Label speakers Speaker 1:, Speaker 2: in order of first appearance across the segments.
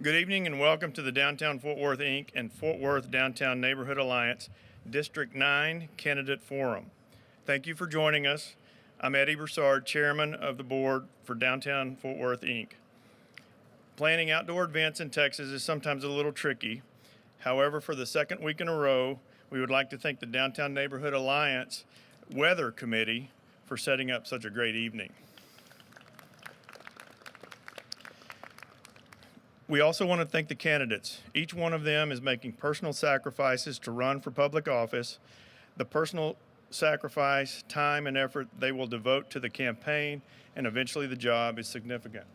Speaker 1: Good evening and welcome to the Downtown Fort Worth Inc. and Fort Worth Downtown Neighborhood Alliance District 9 Candidate Forum. Thank you for joining us. I'm Eddie Broussard, Chairman of the Board for Downtown Fort Worth Inc. Planning outdoor events in Texas is sometimes a little tricky. However, for the second week in a row, we would like to thank the Downtown Neighborhood Alliance Weather Committee for setting up such a great evening. We also want to thank the candidates. Each one of them is making personal sacrifices to run for public office. The personal sacrifice, time, and effort they will devote to the campaign and eventually the job is significant.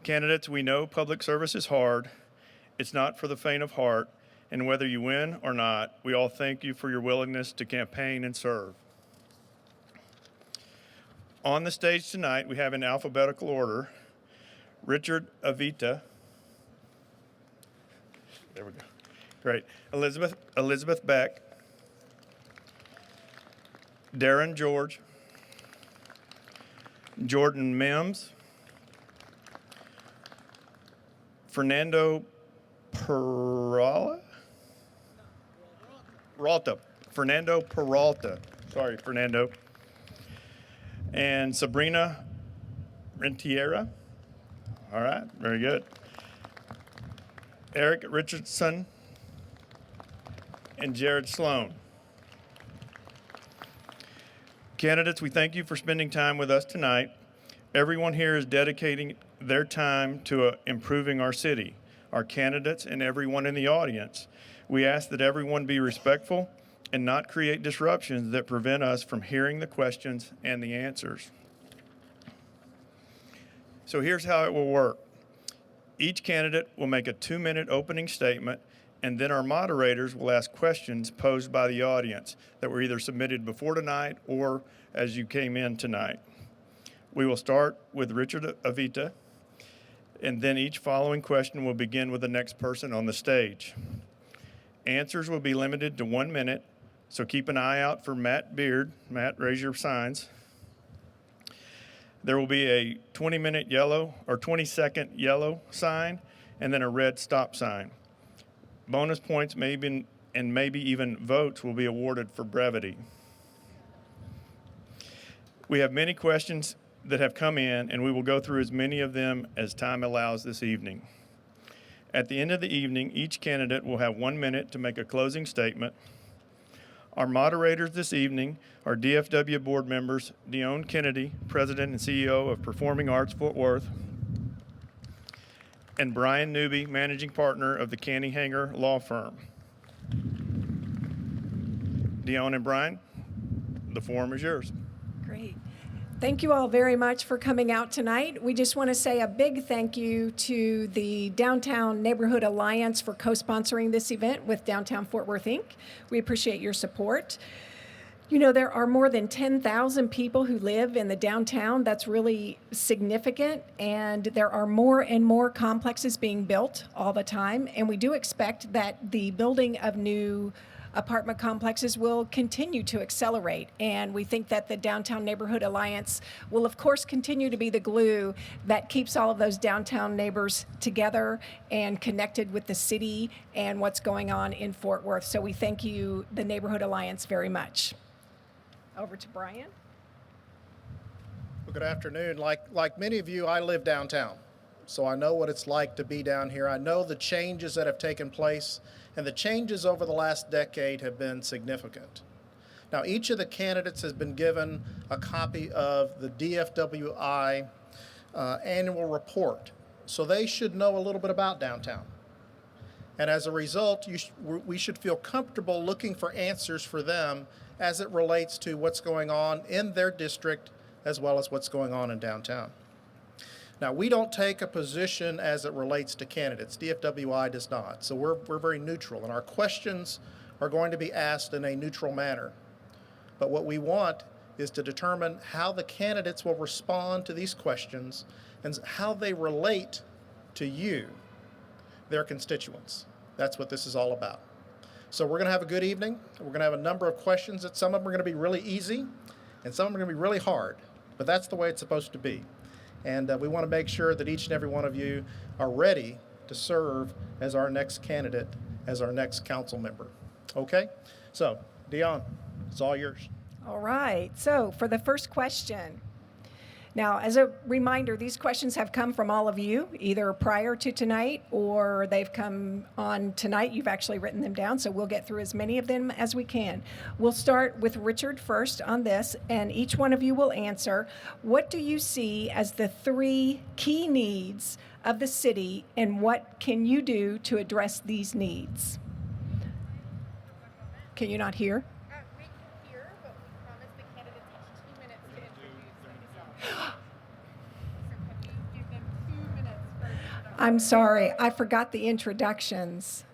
Speaker 1: Candidates, we know public service is hard. It's not for the faint of heart, and whether you win or not, we all thank you for your willingness to campaign and serve. On the stage tonight, we have in alphabetical order, Avitia. There we go. Great. Elizabeth Beck. Darren George. Jordan Mims. Fernando Peralta. Fernando Peralta. Sorry, Fernando. And Sabrina Renteria. All right, very good. Erik Richerson and Sloane. Candidates, we thank you for spending time with us tonight. Everyone here is dedicating their time to improving our city, our candidates, and everyone in the audience. We ask that everyone be respectful and not create disruptions that prevent us from hearing the questions and the answers. So here's how it will work. Each candidate will make a 2-minute opening statement, and then our moderators will ask questions posed by the audience that were either submitted before tonight or as you came in tonight. We will start with Avitia, and then each following question will begin with the next person on the stage. Answers will be limited to 1 minute, so keep an eye out for Matt Beard. Matt, raise your signs. There will be a 20-second yellow sign and then a red stop sign. Bonus points and maybe even votes will be awarded for brevity. We have many questions that have come in, and we will go through as many of them as time allows this evening. At the end of the evening, each candidate will have 1 minute to make a closing statement. Our moderators this evening are DFW board members Dion Kennedy, President and CEO of Performing Arts Fort Worth, and Brian Newby, Managing Partner of the Canny Hanger Law Firm. Dion and Brian, the forum is yours.
Speaker 2: Great. Thank you all very much for coming out tonight. We just want to say a big thank you to the Downtown Neighborhood Alliance for co-sponsoring this event with Downtown Fort Worth, Inc. We appreciate your support. You know, there are more than 10,000 people who live in the downtown. That's really significant, and there are more and more complexes being built all the time, and we do expect that the building of new apartment complexes will continue to accelerate, and we think that the Downtown Neighborhood Alliance will, of course, continue to be the glue that keeps all of those downtown neighbors together and connected with the city and what's going on in Fort Worth. So we thank you, the Neighborhood Alliance, very much. Over to Brian.
Speaker 3: Well, good afternoon. Like many of you, I live downtown, so I know what it's like to be down here. I know the changes that have taken place, and the changes over the last decade have been significant. Now, each of the candidates has been given a copy of the DFWI annual report, so they should know a little bit about downtown. And as a result, we should feel comfortable looking for answers for them as it relates to what's going on in their district as well as what's going on in downtown. Now, we don't take a position as it relates to candidates. DFWI does not. So we're very neutral, and our questions are going to be asked in a neutral manner. But what we want is to determine how the candidates will respond to these questions and how they relate to you, their constituents. That's what this is all about. So we're going to have a good evening. We're going to have a number of questions that some of them are going to be really easy and some of them are going to be really hard, but that's the way it's supposed to be. And we want to make sure that each and every one of you are ready to serve as our next candidate, as our next council member. Okay? So, Dion, it's all yours.
Speaker 2: All right. So for the first question. Now, as a reminder, these questions have come from all of you, either prior to tonight or they've come on tonight. You've actually written them down, so we'll get through as many of them as we can. We'll start with Richard first on this, and each one of you will answer. What do you see as the 3 key needs of the city, and what can you do to address these needs? Can you not hear?
Speaker 4: We can hear, but we promised the candidates each 2 minutes to introduce themselves. So can we give them 2 minutes for introduction?
Speaker 2: I'm sorry, I forgot the introductions.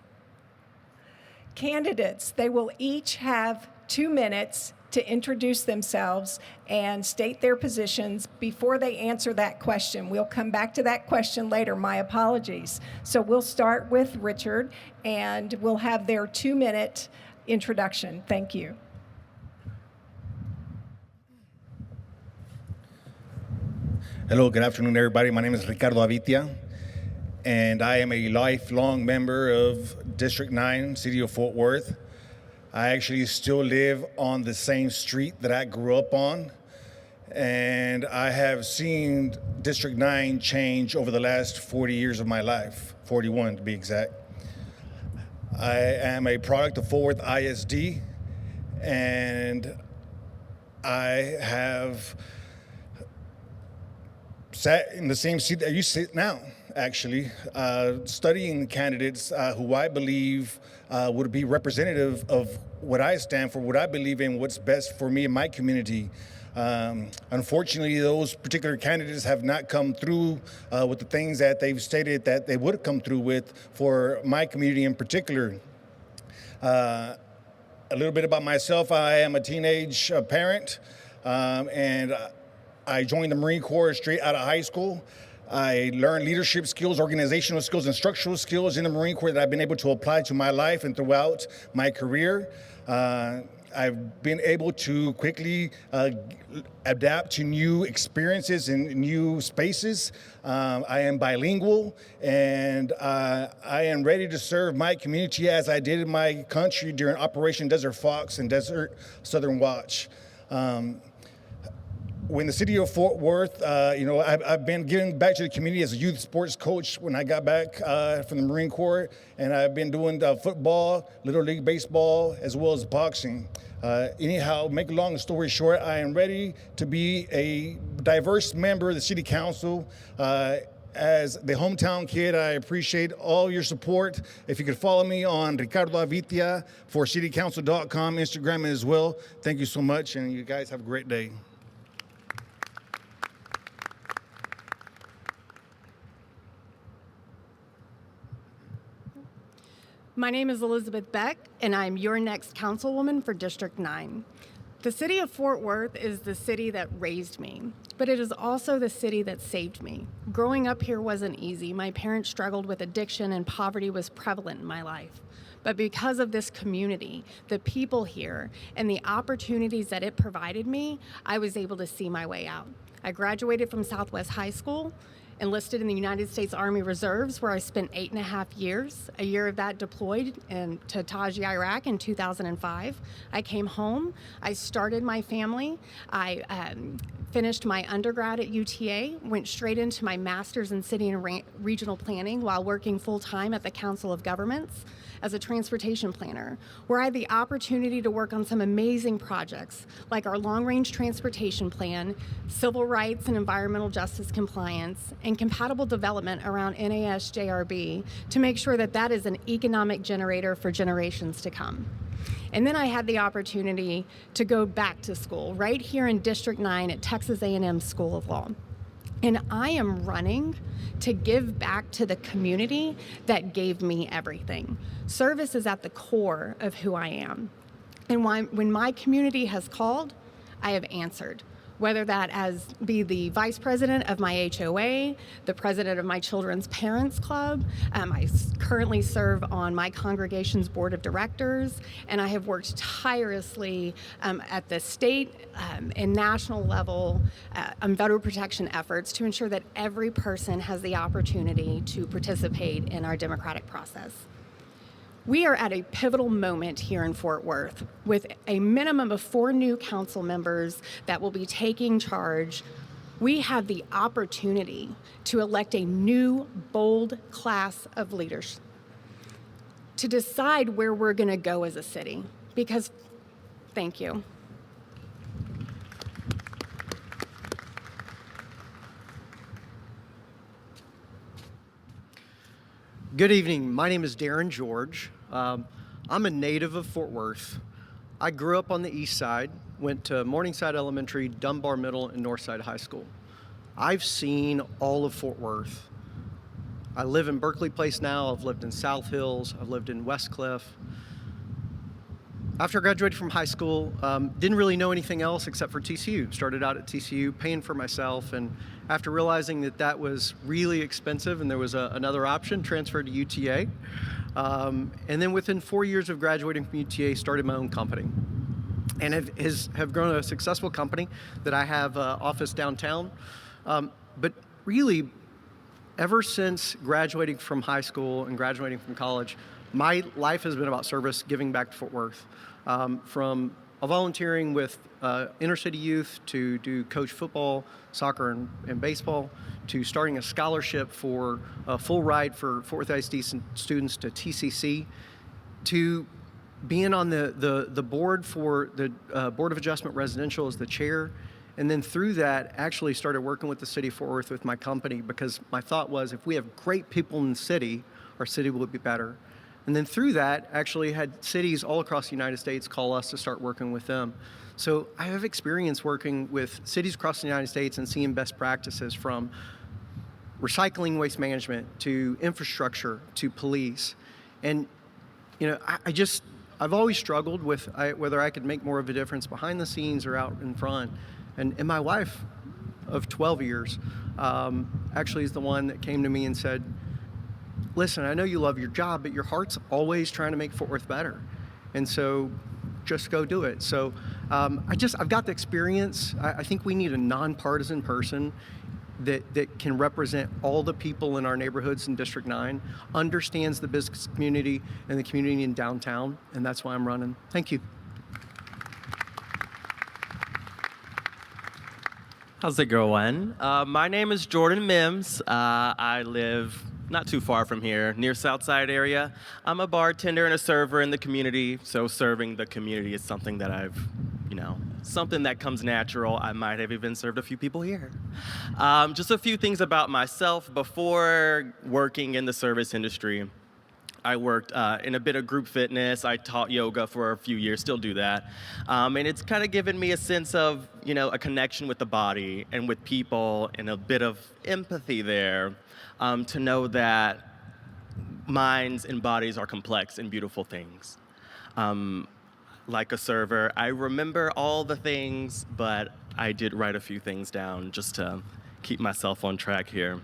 Speaker 2: Candidates, they will each have 2 minutes to introduce themselves and state their positions before they answer that question. We'll come back to that question later. My apologies. So we'll start with Richard, and we'll have their 2-minute introduction. Thank you.
Speaker 5: Hello, good afternoon, everybody. My name is Ricardo Avitia, and I am a lifelong member of District 9, City of Fort Worth. I actually still live on the same street that I grew up on, and I have seen District 9 change over the last 40 years of my life, 41 to be exact. I am a product of Fort Worth ISD, and I have sat in the same seat that you sit now, actually, studying candidates who I believe would be representative of what I stand for, what I believe in, what's best for me and my community. Unfortunately, those particular candidates have not come through with the things that they've stated that they would come through with for my community in particular. A little bit about myself. I am a teenage parent, and I joined the Marine Corps straight out of high school. I learned leadership skills, organizational skills, and structural skills in the Marine Corps that I've been able to apply to my life and throughout my career. I've been able to quickly adapt to new experiences and new spaces. I am bilingual, and I am ready to serve my community as I did in my country during Operation Desert Fox and Desert Southern Watch. When the city of Fort Worth, I've been giving back to the community as a youth sports coach when I got back from the Marine Corps, and I've been doing football, Little League baseball, as well as boxing. Anyhow, make a long story short, I am ready to be a diverse member of the city council. As the hometown kid, I appreciate all your support. If you could follow me on Ricardo Avitia for citycouncil.com, Instagram as well. Thank you so much, and you guys have a great day.
Speaker 4: My name is Elizabeth Beck, and I'm your next councilwoman for District 9. The city of Fort Worth is the city that raised me, but it is also the city that saved me. Growing up here wasn't easy. My parents struggled with addiction, and poverty was prevalent in my life. But because of this community, the people here, and the opportunities that it provided me, I was able to see my way out. I graduated from Southwest High School, enlisted in the United States Army Reserves, where I spent 8.5 years. A year of that deployed to Taji, Iraq in 2005. I came home, I started my family, I finished my undergrad at UTA, went straight into my master's in city and regional planning while working full-time at the Council of Governments as a transportation planner, where I had the opportunity to work on some amazing projects like our long-range transportation plan, civil rights and environmental justice compliance, and compatible development around NASJRB to make sure that that is an economic generator for generations to come. And then I had the opportunity to go back to school right here in District 9 at Texas A&M School of Law. And I am running to give back to the community that gave me everything. Service is at the core of who I am. And when my community has called, I have answered. whether that as be the vice president of my HOA, the president of my children's parents club. Currently serve on my congregation's board of directors, and I have worked tirelessly at the state and national level on voter protection efforts to ensure that every person has the opportunity to participate in our democratic process. We are at a pivotal moment here in Fort Worth with a minimum of 4 new council members that will be taking charge. We have the opportunity to elect a new, bold class of leaders to decide where we're going to go as a city. Because, thank you.
Speaker 6: Good evening. My name is Darren George. I'm a native of Fort Worth. I grew up on the east side, went to Morningside Elementary, Dunbar Middle, and Northside High School. I've seen all of Fort Worth. I live in Berkeley Place now. I've lived in South Hills. I've lived in West Cliff. After I graduated from high school, didn't really know anything else except for TCU. Started out at TCU, paying for myself, and after realizing that that was really expensive and there was another option, transferred to UTA. And then within 4 years of graduating from UTA, started my own company. And have grown a successful company that I have office downtown. But really, ever since graduating from high school and graduating from college, my life has been about service, giving back to Fort Worth. From volunteering with inner city youth to do coach football, soccer, and baseball, to starting a scholarship for a full ride for Fort Worth ISD students to TCC, to being on the board for the Board of Adjustment Residential as the chair. And then through that, actually started working with the city of Fort Worth with my company, because my thought was, if we have great people in the city, our city will be better. And then through that, actually had cities all across the United States call us to start working with them. So I have experience working with cities across the United States and seeing best practices from recycling waste management to infrastructure to police. And, you know, I've always struggled with whether I could make more of a difference behind the scenes or out in front. And my wife of 12 years actually is the one that came to me and said, listen, I know you love your job, but your heart's always trying to make Fort Worth better. And so just go do it. So I've got the experience. I think we need a nonpartisan person that can represent all the people in our neighborhoods in District 9, understands the business community and the community in downtown, and that's why I'm running. Thank you.
Speaker 7: How's it going? My name is Jordan Mims. I live not too far from here, near Southside area. I'm a bartender and a server in the community, so serving the community is something that I've, something that comes natural. I might have even served a few people here. Just a few things about myself. Before working in the service industry, I worked in a bit of group fitness. I taught yoga for a few years, still do that. And it's kind of given me a sense of, a connection with the body and with people and a bit of empathy there. To know that minds and bodies are complex and beautiful things. Like a server, I remember all the things, but I did write a few things down just to keep myself on track here.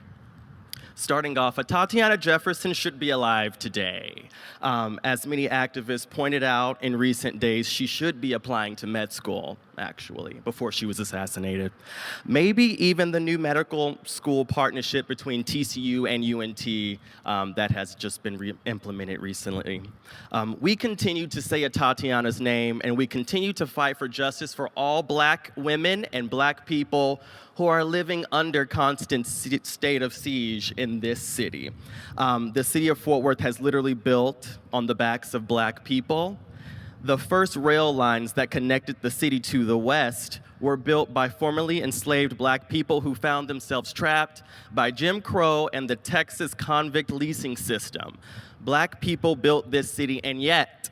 Speaker 7: Starting off, Tatiana Jefferson should be alive today. As many activists pointed out in recent days, she should be applying to med school, actually, before she was assassinated. Maybe even the new medical school partnership between TCU and UNT that has just been implemented recently. We continue to say Tatiana's name, and we continue to fight for justice for all Black women and Black people who are living under constant state of siege in this city. The city of Fort Worth has literally built on the backs of Black people. The first rail lines that connected the city to the west were built by formerly enslaved Black people who found themselves trapped by Jim Crow and the Texas convict leasing system. Black people built this city, and yet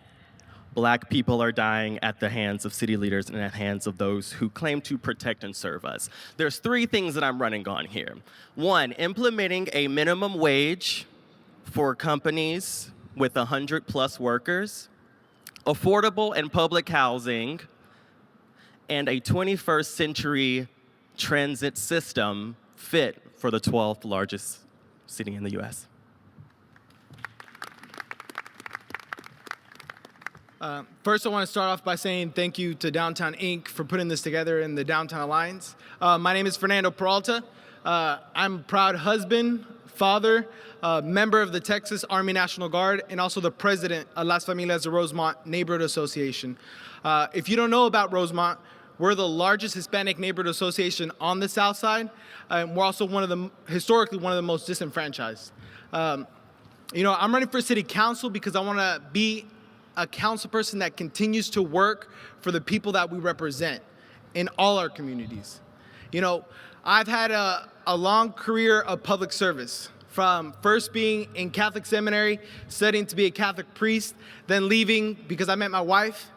Speaker 7: Black people are dying at the hands of city leaders and at the hands of those who claim to protect and serve us. There's 3 things that I'm running on here. 1, implementing a minimum wage for companies with 100+ workers, affordable and public housing, and a 21st century transit system fit for the 12th largest city in the U.S.
Speaker 8: First, I want to start off by saying thank you to Downtown Inc. for putting this together in the Downtown Alliance. My name is Fernando Peralta. I'm a proud husband, father, member of the Texas Army National Guard, and also the president of Las Familias de Rosemont Neighborhood Association. If you don't know about Rosemont, we're the largest Hispanic neighborhood association on the South Side, and we're also historically one of the most disenfranchised. I'm running for city council because I want to be a council person that continues to work for the people that we represent in all our communities. I've had a long career of public service, from first being in Catholic seminary, studying to be a Catholic priest, then leaving because I met my wife,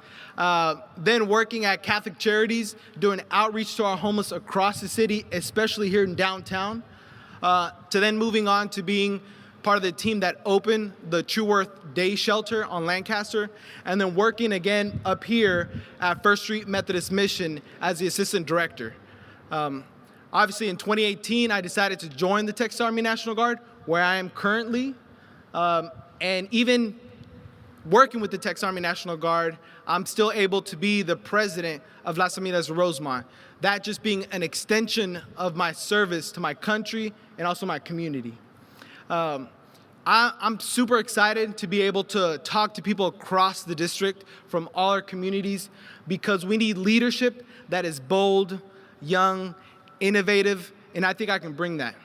Speaker 8: then working at Catholic Charities, doing outreach to our homeless across the city, especially here in downtown, to then moving on to being part of the team that opened the True Worth Day Shelter on Lancaster, and then working again up here at First Street Methodist Mission as the assistant director. Obviously, in 2018, I decided to join the Texas Army National Guard, where I am currently, and even working with the Texas Army National Guard, I'm still able to be the president of Las Familias de Rosemont. That just being an extension of my service to my country and also my community. I'm super excited to be able to talk to people across the district from all our communities, because we need leadership that is bold, young, innovative, and I think I can bring that.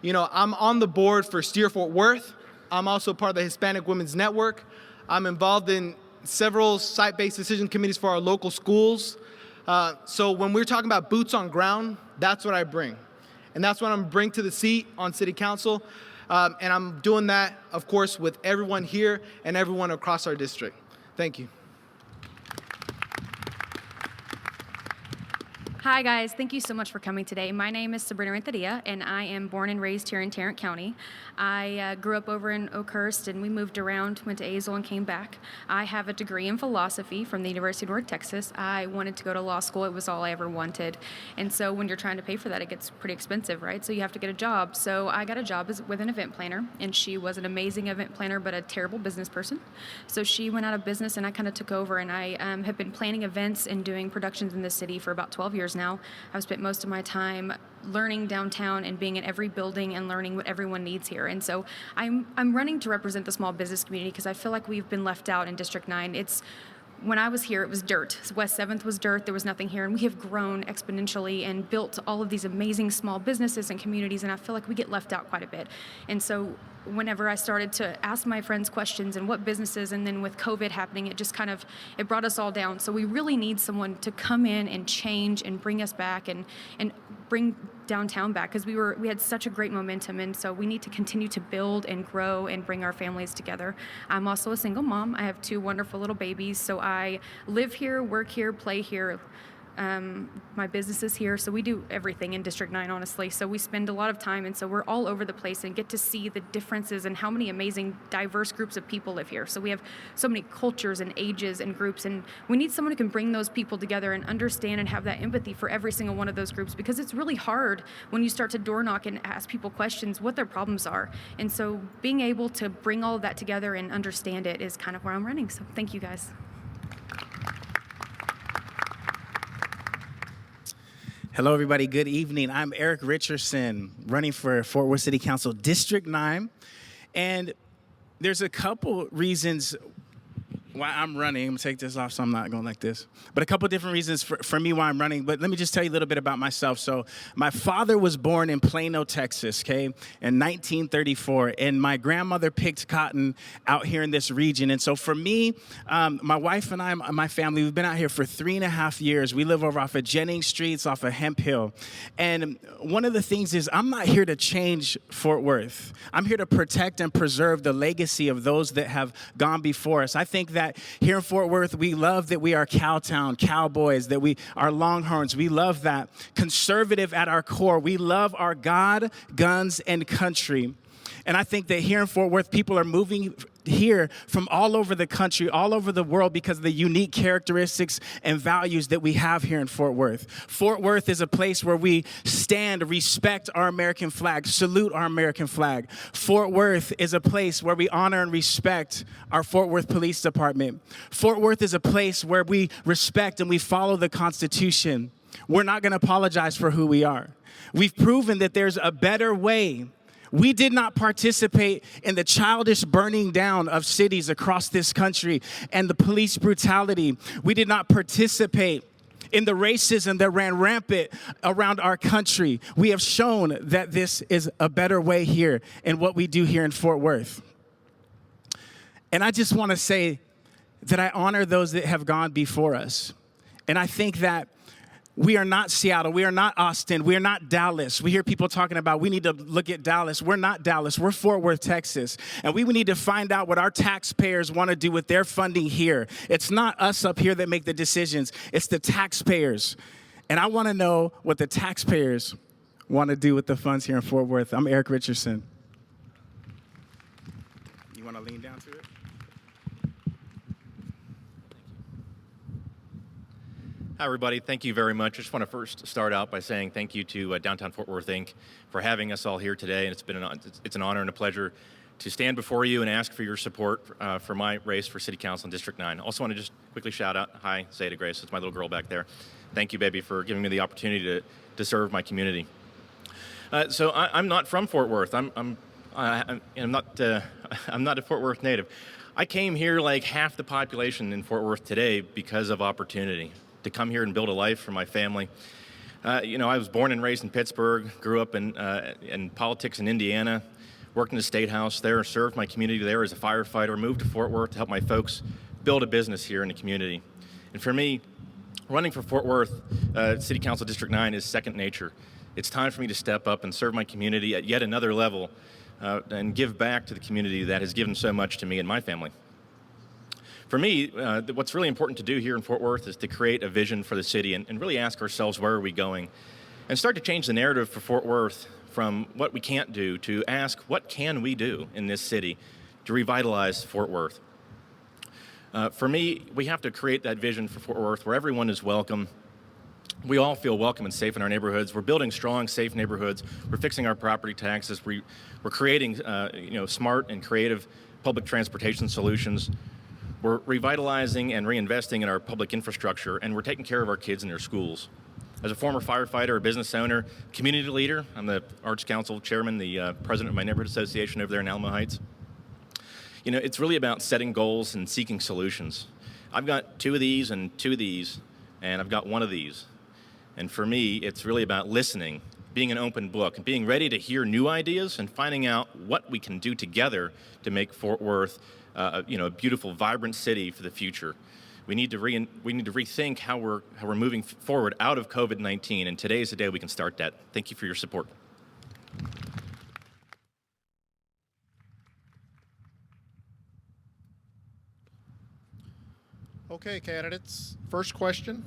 Speaker 8: I'm on the board for Steer Fort Worth. I'm also part of the Hispanic Women's Network. I'm involved in several site-based decision committees for our local schools. So when we're talking about boots on ground, that's what I bring. And that's what I'm gonna bring to the seat on City Council. And I'm doing that, of course, with everyone here and everyone across our district. Thank you.
Speaker 9: Hi guys, thank you so much for coming today. My name is Sabrina Renteria, and I am born and raised here in Tarrant County. I grew up over in Oakhurst, and we moved around, went to Azle and came back. I have a degree in philosophy from the University of North Texas. I wanted to go to law school. It was all I ever wanted. And so when you're trying to pay for that, it gets pretty expensive, right? So you have to get a job. So I got a job with an event planner, and she was an amazing event planner, but a terrible business person. So she went out of business, and I kind of took over, and I have been planning events and doing productions in the city for about 12 years now. I've spent most of my time learning downtown and being in every building and learning what everyone needs here. And so I'm running to represent the small business community because I feel like we've been left out in District 9. When I was here, it was dirt. West 7th was dirt. There was nothing here. And we have grown exponentially and built all of these amazing small businesses and communities. And I feel like we get left out quite a bit. And so whenever I started to ask my friends questions and what businesses, and then with COVID happening, it brought us all down. So we really need someone to come in and change and bring us back and bring downtown back, because we had such a great momentum, and so we need to continue to build and grow and bring our families together. I'm also a single mom. I have 2 wonderful little babies, so I live here, work here, play here. My business is here, so we do everything in District 9, honestly. So we spend a lot of time, and so we're all over the place and get to see the differences and how many amazing, diverse groups of people live here. So we have so many cultures and ages and groups, and we need someone who can bring those people together and understand and have that empathy for every single one of those groups, because it's really hard when you start to door knock and ask people questions what their problems are. And so being able to bring all of that together and understand it is kind of where I'm running. So thank you guys.
Speaker 10: Hello, everybody. Good evening. I'm Erik Richerson, running for Fort Worth City Council District 9. And there's a couple reasons why I'm running. I'm going to take this off so I'm not going like this. But a couple different reasons for me why I'm running. But let me just tell you a little bit about myself. So my father was born in Plano, Texas, in 1934. And my grandmother picked cotton out here in this region. And so for me, my wife and I, my family, we've been out here for 3.5 years. We live over off of Jennings Streets, off of Hemp Hill. And one of the things is I'm not here to change Fort Worth. I'm here to protect and preserve the legacy of those that have gone before us. I think that here in Fort Worth, we love that we are Cowtown, cowboys, that we are Longhorns. We love that. Conservative at our core. We love our God, guns, and country. And I think that here in Fort Worth, people are moving here from all over the country, all over the world, because of the unique characteristics and values that we have here in Fort Worth. Fort Worth is a place where we stand, respect our American flag, salute our American flag. Fort Worth is a place where we honor and respect our Fort Worth Police Department. Fort Worth is a place where we respect and we follow the Constitution. We're not going to apologize for who we are. We've proven that there's a better way. We did not participate in the childish burning down of cities across this country and the police brutality. We did not participate in the racism that ran rampant around our country. We have shown that this is a better way here in what we do here in Fort Worth. And I just want to say that I honor those that have gone before us. And I think that we are not Seattle. We are not Austin. We are not Dallas. We hear people talking about we need to look at Dallas. We're not Dallas. We're Fort Worth, Texas. And we need to find out what our taxpayers want to do with their funding here. It's not us up here that make the decisions. It's the taxpayers. And I want to know what the taxpayers want to do with the funds here in Fort Worth. I'm Erik Richerson. You want to lean down to it?
Speaker 11: Hi, everybody. Thank you very much. I just want to first start out by saying thank you to Downtown Fort Worth, Inc. for having us all here today. And it's an honor and a pleasure to stand before you and ask for your support for my race for City Council in District 9. Also want to just quickly shout out, hi, Zeta Grace. It's my little girl back there. Thank you, baby, for giving me the opportunity to serve my community. So I'm not from Fort Worth. I'm not a Fort Worth native. I came here like half the population in Fort Worth today because of opportunity. To come here and build a life for my family. I was born and raised in Pittsburgh, grew up in politics in Indiana, worked in the State House there, served my community there as a firefighter, moved to Fort Worth to help my folks build a business here in the community. And for me, running for Fort Worth City Council District 9 is second nature. It's time for me to step up and serve my community at yet another level and give back to the community that has given so much to me and my family. For me, what's really important to do here in Fort Worth is to create a vision for the city and really ask ourselves, where are we going? And start to change the narrative for Fort Worth from what we can't do to ask, what can we do in this city to revitalize Fort Worth? For me, we have to create that vision for Fort Worth where everyone is welcome. We all feel welcome and safe in our neighborhoods. We're building strong, safe neighborhoods. We're fixing our property taxes. We're creating smart and creative public transportation solutions. We're revitalizing and reinvesting in our public infrastructure, and we're taking care of our kids in their schools. As a former firefighter, a business owner, community leader, I'm the Arts Council chairman, the president of my neighborhood association over there in Alamo Heights. It's really about setting goals and seeking solutions. I've got 2 of these and 2 of these, and I've got 1 of these. And for me, it's really about listening, being an open book, and being ready to hear new ideas and finding out what we can do together to make Fort Worth a beautiful, vibrant city for the future. We need to rethink how we're moving forward out of COVID-19, and today is the day we can start that. Thank you for your support.
Speaker 3: Okay, candidates. First question,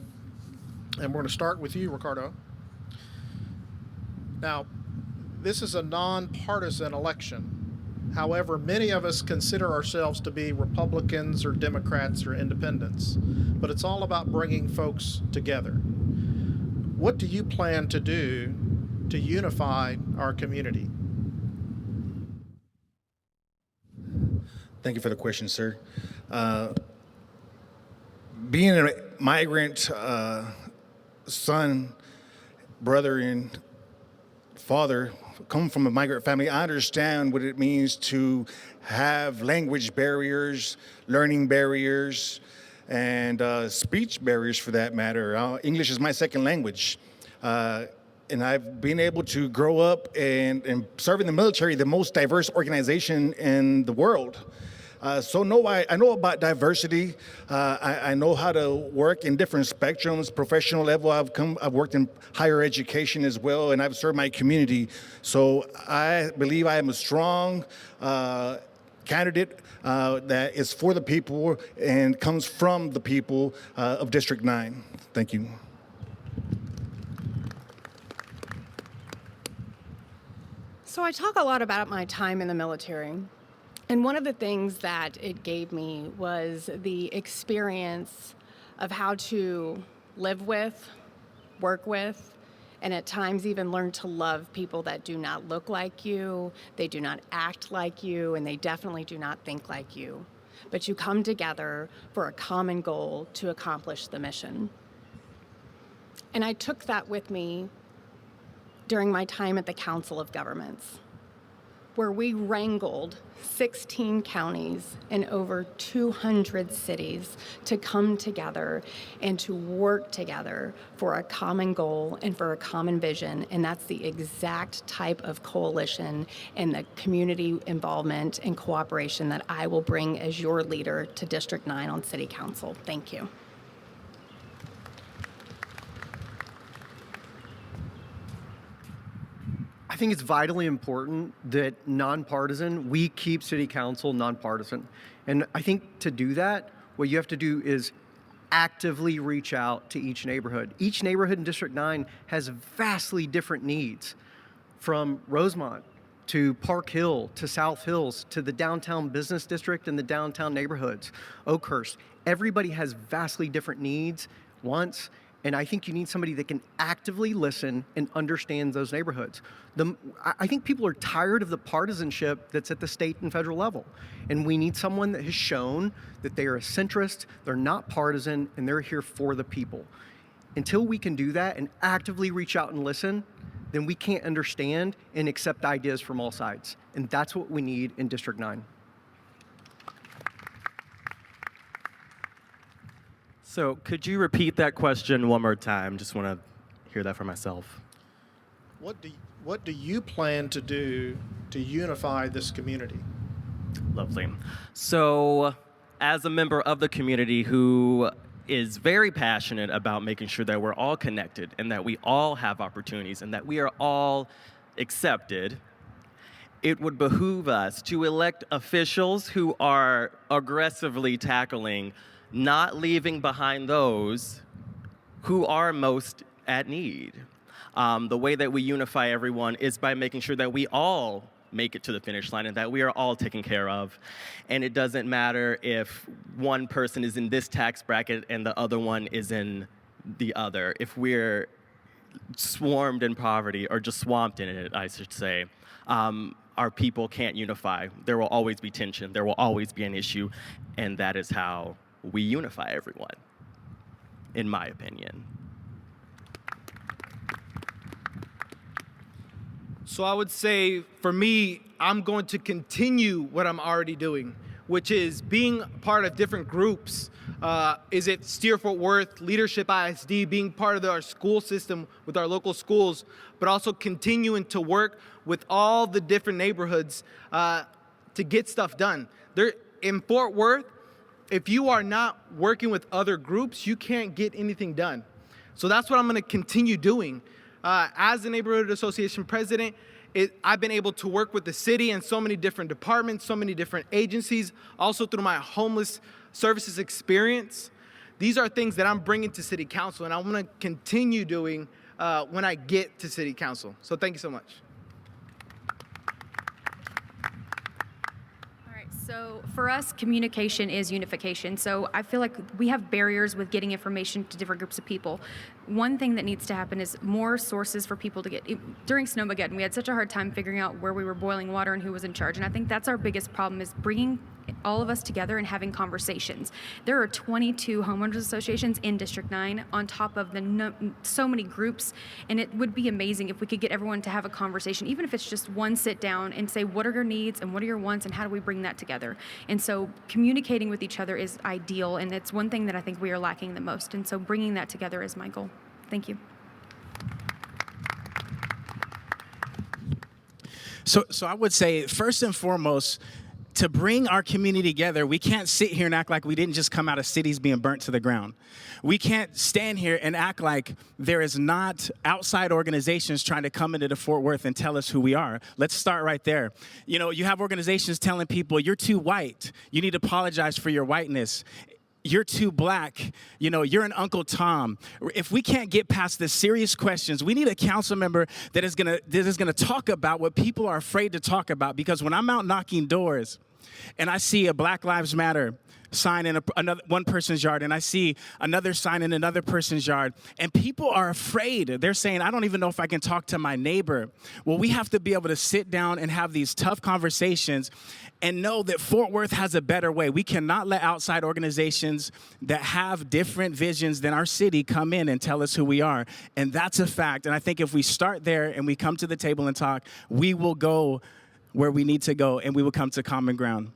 Speaker 3: and we're going to start with you, Ricardo. Now, this is a nonpartisan election. However, many of us consider ourselves to be Republicans or Democrats or independents, but it's all about bringing folks together. What do you plan to do to unify our community?
Speaker 5: Thank you for the question, sir. Being a migrant son, brother, and father, come from a migrant family, I understand what it means to have language barriers, learning barriers, and speech barriers for that matter. English is my second language. And I've been able to grow up and serve in the military, the most diverse organization in the world. So I know about diversity. I know how to work in different spectrums, professional level. I've worked in higher education as well, and I've served my community. So I believe I am a strong candidate that is for the people and comes from the people of District 9. Thank you.
Speaker 4: So I talk a lot about my time in the military. And one of the things that it gave me was the experience of how to live with, work with, and at times even learn to love people that do not look like you, they do not act like you, and they definitely do not think like you. But you come together for a common goal to accomplish the mission. And I took that with me during my time at the Council of Governments, where we wrangled 16 counties and over 200 cities to come together and to work together for a common goal and for a common vision. And that's the exact type of coalition and the community involvement and cooperation that I will bring as your leader to District 9 on City Council. Thank you.
Speaker 6: I think it's vitally important that we keep City Council nonpartisan. And I think to do that, what you have to do is actively reach out to each neighborhood. Each neighborhood in District 9 has vastly different needs, from Rosemont to Park Hill to South Hills to the downtown business district and the downtown neighborhoods, Oakhurst. Everybody has vastly different needs, wants, and I think you need somebody that can actively listen and understand those neighborhoods. I think people are tired of the partisanship that's at the state and federal level. And we need someone that has shown that they are a centrist, they're not partisan, and they're here for the people. Until we can do that and actively reach out and listen, then we can't understand and accept ideas from all sides. And that's what we need in District 9.
Speaker 7: So could you repeat that question one more time? Just want to hear that for myself.
Speaker 3: What do you plan to do to unify this community?
Speaker 7: Lovely. So as a member of the community who is very passionate about making sure that we're all connected and that we all have opportunities and that we are all accepted, it would behoove us to elect officials who are aggressively tackling not leaving behind those who are most at need. The way that we unify everyone is by making sure that we all make it to the finish line and that we are all taken care of. And it doesn't matter if one person is in this tax bracket and the other one is in the other. If we're swarmed in poverty, or just swamped in it, I should say, our people can't unify. There will always be tension. There will always be an issue. And that is how we unify everyone, in my opinion.
Speaker 8: So I would say, for me, I'm going to continue what I'm already doing, which is being part of different groups. Is it Steer Fort Worth, Leadership ISD, being part of our school system with our local schools, but also continuing to work with all the different neighborhoods to get stuff done. In Fort Worth, if you are not working with other groups, you can't get anything done. So that's what I'm going to continue doing. As the Neighborhood Association president, I've been able to work with the city and so many different departments, so many different agencies, also through my homeless services experience. These are things that I'm bringing to City Council, and I want to continue doing when I get to City Council. So thank you so much.
Speaker 9: So for us, communication is unification. So I feel like we have barriers with getting information to different groups of people. One thing that needs to happen is more sources for people to get. During Snowmageddon, we had such a hard time figuring out where we were boiling water and who was in charge. And I think that's our biggest problem, is bringing all of us together and having conversations. There are 22 homeowners associations in District 9 on top of so many groups, and it would be amazing if we could get everyone to have a conversation, even if it's just one sit down and say, what are your needs and what are your wants and how do we bring that together? And so communicating with each other is ideal, and it's one thing that I think we are lacking the most, and so bringing that together is my goal. Thank you.
Speaker 10: So I would say, first and foremost, to bring our community together, we can't sit here and act like we didn't just come out of cities being burnt to the ground. We can't stand here and act like there is not outside organizations trying to come into the Fort Worth and tell us who we are. Let's start right there. You know, you have organizations telling people, you're too white. You need to apologize for your whiteness. You're too black, you know, you're an Uncle Tom. If we can't get past the serious questions, we need a council member that is gonna talk about what people are afraid to talk about. Because when I'm out knocking doors, and I see a Black Lives Matter sign in another one person's yard, and I see another sign in another person's yard, and people are afraid. They're saying, I don't even know if I can talk to my neighbor. Well, we have to be able to sit down and have these tough conversations and know that Fort Worth has a better way. We cannot let outside organizations that have different visions than our city come in and tell us who we are, and that's a fact. And I think if we start there and we come to the table and talk, we will go where we need to go, and we will come to common ground.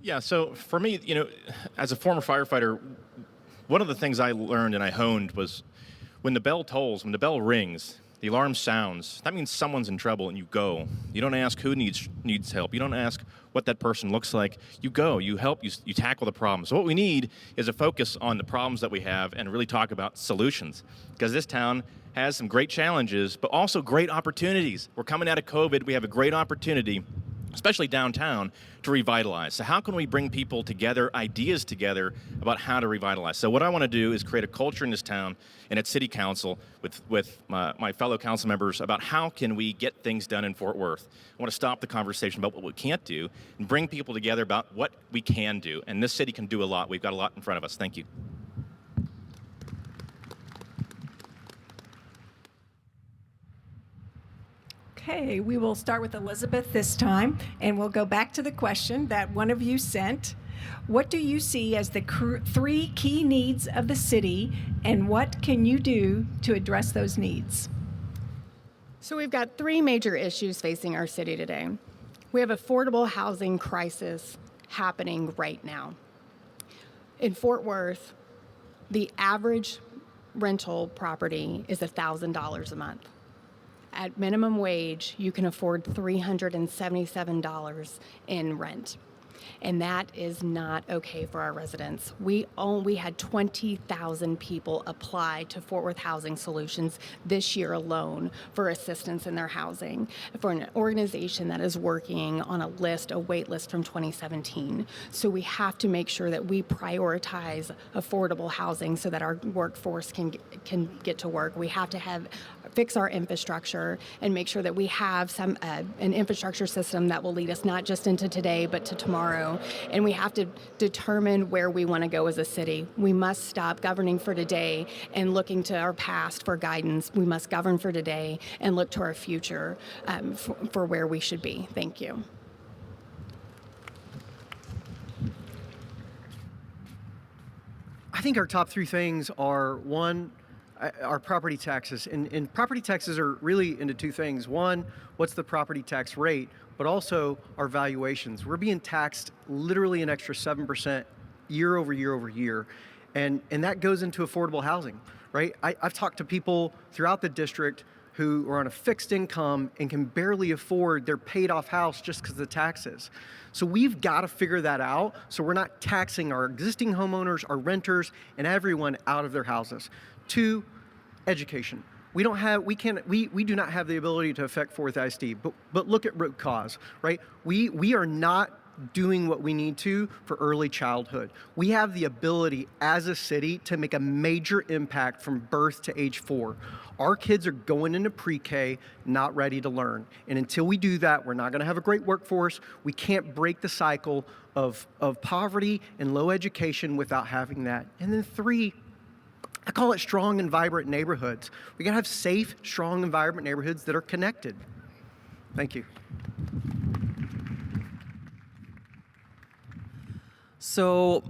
Speaker 11: Yeah, so for me, as a former firefighter, one of the things I learned and I honed was when the bell tolls, when the bell rings, the alarm sounds, that means someone's in trouble and you go. You don't ask who needs help. You don't ask what that person looks like. You go, you help, you tackle the problem. So what we need is a focus on the problems that we have and really talk about solutions, because this town has some great challenges, but also great opportunities. We're coming out of COVID. We have a great opportunity, especially downtown, to revitalize. So how can we bring people together, ideas together about how to revitalize? So what I want to do is create a culture in this town and at City Council with my fellow council members about how can we get things done in Fort Worth. I want to stop the conversation about what we can't do and bring people together about what we can do. And this city can do a lot. We've got a lot in front of us. Thank you.
Speaker 2: Okay, we will start with Elizabeth this time, and we'll go back to the question that one of you sent. What do you see as the three key needs of the city, and what can you do to address those needs?
Speaker 4: So we've got three major issues facing our city today. We have affordable housing crisis happening right now. In Fort Worth, the average rental property is $1,000 a month. At minimum wage, you can afford $377 in rent. And that is not okay for our residents. We had 20,000 people apply to Fort Worth Housing Solutions this year alone for assistance in their housing, for an organization that is working on a wait list from 2017. So we have to make sure that we prioritize affordable housing so that our workforce can get to work. We have to fix our infrastructure and make sure that we have an infrastructure system that will lead us not just into today but to tomorrow. And we have to determine where we want to go as a city. We must stop governing for today and looking to our past for guidance. We must govern for today and look to our future for where we should be. Thank you.
Speaker 6: I think our top three things are, one, our property taxes. And property taxes are really into two things. One, what's the property tax rate? But also our valuations. We're being taxed literally an extra 7% year over year over year. And that goes into affordable housing, right? I've talked to people throughout the district who are on a fixed income and can barely afford their paid off house just because of the taxes. So we've got to figure that out so we're not taxing our existing homeowners, our renters, and everyone out of their houses. Two, education. We do not have the ability to affect Fort Worth ISD, but look at root cause, right? We are not doing what we need to for early childhood. We have the ability as a city to make a major impact from birth to age 4. Our kids are going into pre-K not ready to learn. And until we do that, we're not going to have a great workforce. We can't break the cycle of poverty and low education without having that. And then 3, I call it strong and vibrant neighborhoods. We gotta have safe, strong and vibrant neighborhoods that are connected. Thank you.
Speaker 7: So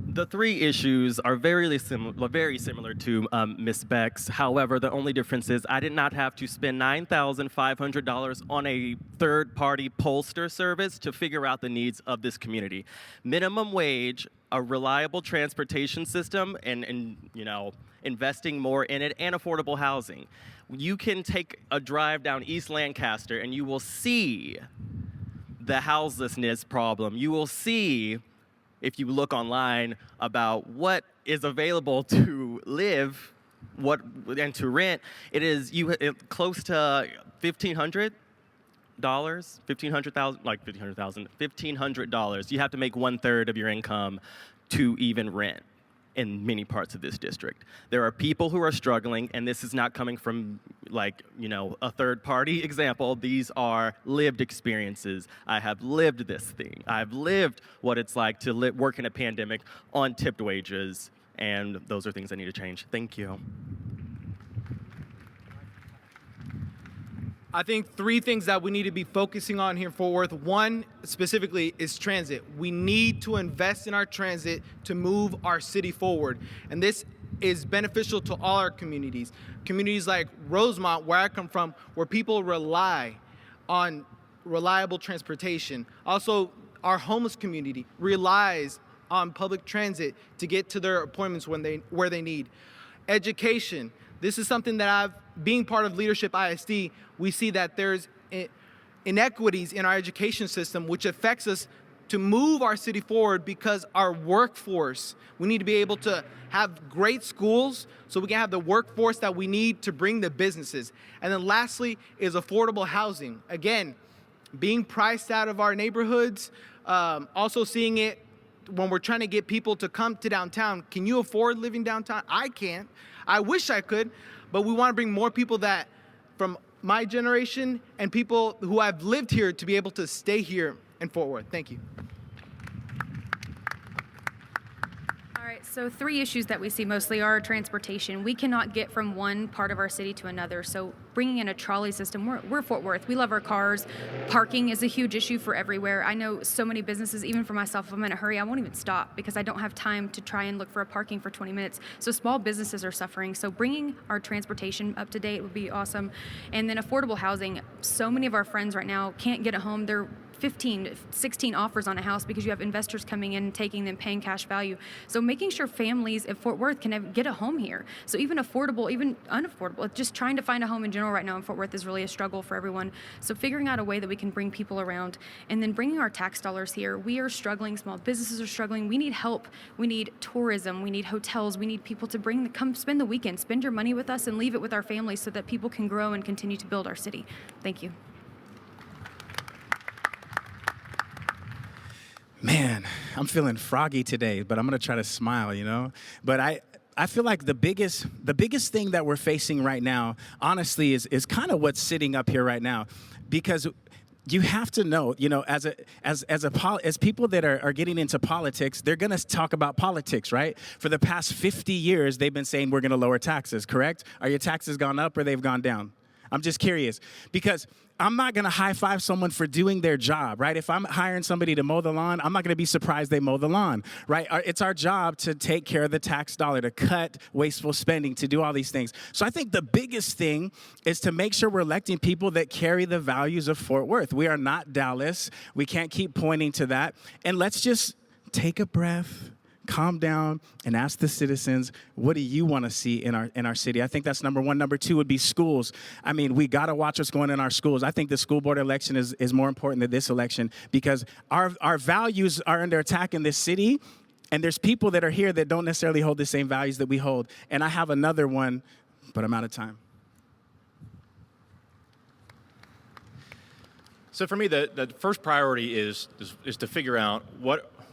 Speaker 7: the three issues are very similar to Ms. Beck's. However, the only difference is I did not have to spend $9,500 on a third-party pollster service to figure out the needs of this community. Minimum wage, a reliable transportation system, and investing more in it, and affordable housing. You can take a drive down East Lancaster and you will see the houselessness problem. You will see, if you look online, about what is available to live and to rent. It is close to $1,500. You have to make 1/3 of your income to even rent. in many parts of this district. There are people who are struggling, and this is not coming from a third-party example. These are lived experiences. I have lived this thing. I've lived what it's like to work in a pandemic on tipped wages, and those are things I need to change. Thank you.
Speaker 8: I think 3 things that we need to be focusing on here in Fort Worth. One specifically is transit. We need to invest in our transit to move our city forward. And this is beneficial to all our communities. Communities like Rosemont, where I come from, where people rely on reliable transportation. Also, our homeless community relies on public transit to get to their appointments where they need. Education. This is something that being part of Leadership ISD, we see that there's inequities in our education system, which affects us to move our city forward because our workforce, we need to be able to have great schools so we can have the workforce that we need to bring the businesses. And then lastly is affordable housing. Again, being priced out of our neighborhoods, also seeing it when we're trying to get people to come to downtown. Can you afford living downtown? I can't. I wish I could, but we want to bring more people that from my generation and people who have lived here to be able to stay here in Fort Worth. Thank you.
Speaker 9: All right, so 3 issues that we see mostly are transportation. We cannot get from one part of our city to another, so bringing in a trolley system, we're Fort Worth. We love our cars. Parking is a huge issue for everywhere. I know so many businesses, even for myself, if I'm in a hurry, I won't even stop because I don't have time to try and look for a parking for 20 minutes. So small businesses are suffering. So bringing our transportation up to date would be awesome. And then affordable housing. So many of our friends right now can't get a home. They're 15, 16 offers on a house because you have investors coming in, taking them, paying cash value. So making sure families in Fort Worth can get a home here. So even affordable, even unaffordable, just trying to find a home in general right now in Fort Worth is really a struggle for everyone. So figuring out a way that we can bring people around and then bringing our tax dollars here. We are struggling. Small businesses are struggling. We need help. We need tourism. We need hotels. We need people to come spend the weekend, spend your money with us and leave it with our families so that people can grow and continue to build our city. Thank you.
Speaker 10: Man, I'm feeling froggy today, but I'm gonna try to smile, But I feel like the biggest thing that we're facing right now, honestly, is kind of what's sitting up here right now, because you have to know, as people that are getting into politics, they're gonna talk about politics, right? For the past 50 years, they've been saying we're gonna lower taxes, correct? Are your taxes gone up or they've gone down? I'm just curious, because I'm not going to high-five someone for doing their job, right? If I'm hiring somebody to mow the lawn, I'm not going to be surprised they mow the lawn, right? It's our job to take care of the tax dollar, to cut wasteful spending, to do all these things. So I think the biggest thing is to make sure we're electing people that carry the values of Fort Worth. We are not Dallas. We can't keep pointing to that. And let's just take a breath, calm down, and ask the citizens, what do you want to see in our city? I think that's number one. Number 2 would be schools. I mean, we got to watch what's going on in our schools. I think the school board election is more important than this election because our values are under attack in this city, and there's people that are here that don't necessarily hold the same values that we hold. And I have another one, but I'm out of time.
Speaker 11: So for me, the first priority is to figure out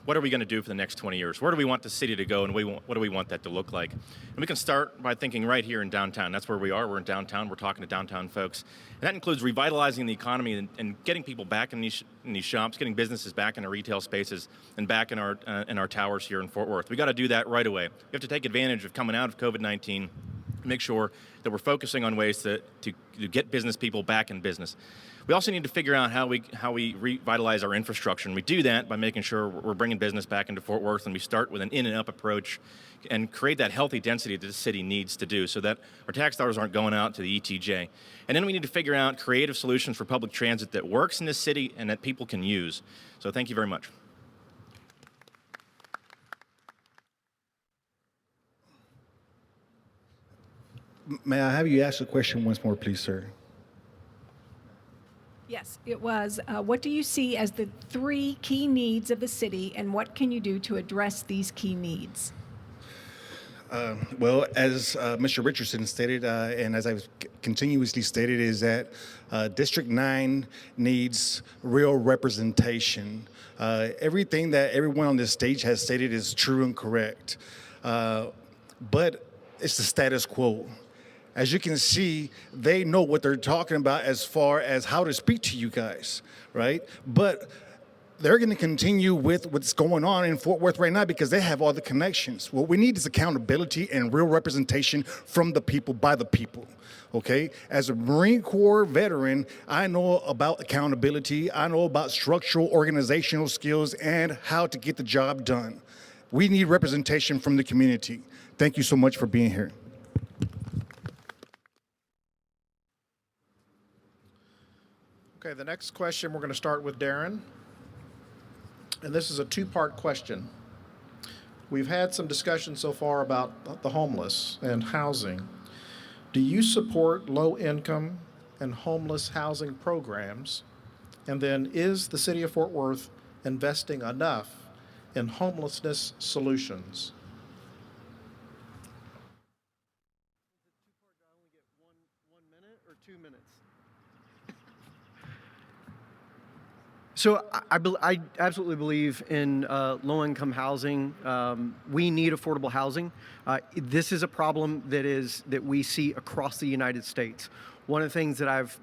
Speaker 11: what are we going to do for the next 20 years? Where do we want the city to go, and what do we want that to look like? And we can start by thinking right here in downtown. That's where we are. We're in downtown. We're talking to downtown folks. And that includes revitalizing the economy and getting people back in these shops, getting businesses back in our retail spaces and back in our towers here in Fort Worth. We got to do that right away. We have to take advantage of coming out of COVID-19, make sure that we're focusing on ways to get business people back in business. We also need to figure out how we revitalize our infrastructure, and we do that by making sure we're bringing business back into Fort Worth, and we start with an in and up approach and create that healthy density that the city needs to do so that our tax dollars aren't going out to the ETJ. And then we need to figure out creative solutions for public transit that works in this city and that people can use. So thank you very much.
Speaker 5: May I have you ask a question once more, please, sir?
Speaker 2: Yes, it was. What do you see as the 3 key needs of the city, and what can you do to address these key needs?
Speaker 5: Well, as Mr. Richerson stated, and as I've continuously stated, is that District 9 needs real representation. Everything that everyone on this stage has stated is true and correct. but it's the status quo. As you can see, they know what they're talking about as far as how to speak to you guys, right? But they're going to continue with what's going on in Fort Worth right now because they have all the connections. What we need is accountability and real representation from the people, by the people, okay? As a Marine Corps veteran, I know about accountability. I know about structural organizational skills and how to get the job done. We need representation from the community. Thank you so much for being here.
Speaker 3: Okay, the next question, we're going to start with Darien. And this is a two-part question. We've had some discussion so far about the homeless and housing. Do you support low-income and homeless housing programs? And then, is the city of Fort Worth investing enough in homelessness solutions?
Speaker 6: One minute or 2 minutes? So I absolutely believe in low-income housing. We need affordable housing. This is a problem that we see across the United States. One of the things that I've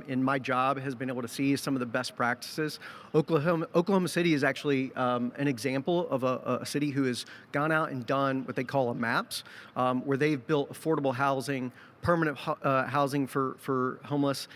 Speaker 6: in my job has been able to see is some of the best practices. Oklahoma City is actually an example of a city who has gone out and done what they call a MAPS, where they've built affordable housing, permanent housing for homeless,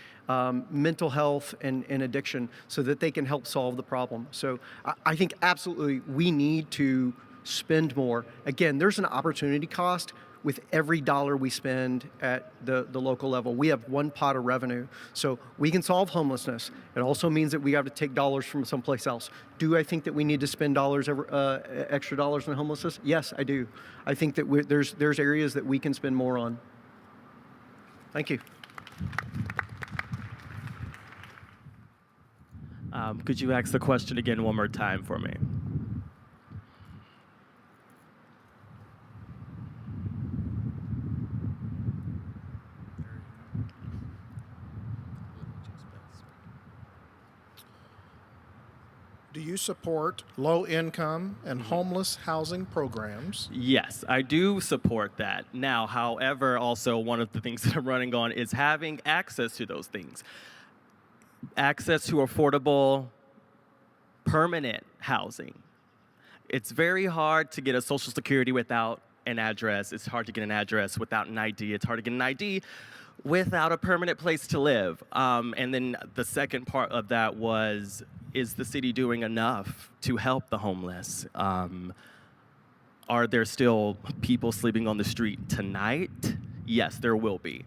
Speaker 6: mental health and addiction, so that they can help solve the problem. So I think absolutely we need to spend more. Again, there's an opportunity cost with every dollar we spend at the local level. We have one pot of revenue, so we can solve homelessness. It also means that we have to take dollars from someplace else. Do I think that we need to spend extra dollars on homelessness? Yes, I do. I think that there's areas that we can spend more on. Thank you.
Speaker 7: Could you ask the question again one more time for me?
Speaker 3: Do you support low-income and homeless housing programs?
Speaker 7: Yes, I do support that. Now, however, also one of the things that I'm running on is having access to those things. Access to affordable, permanent housing. It's very hard to get a Social Security without an address. It's hard to get an address without an ID. It's hard to get an ID without a permanent place to live. And then the second part of that was, is the city doing enough to help the homeless? Are there still people sleeping on the street tonight? Yes, there will be.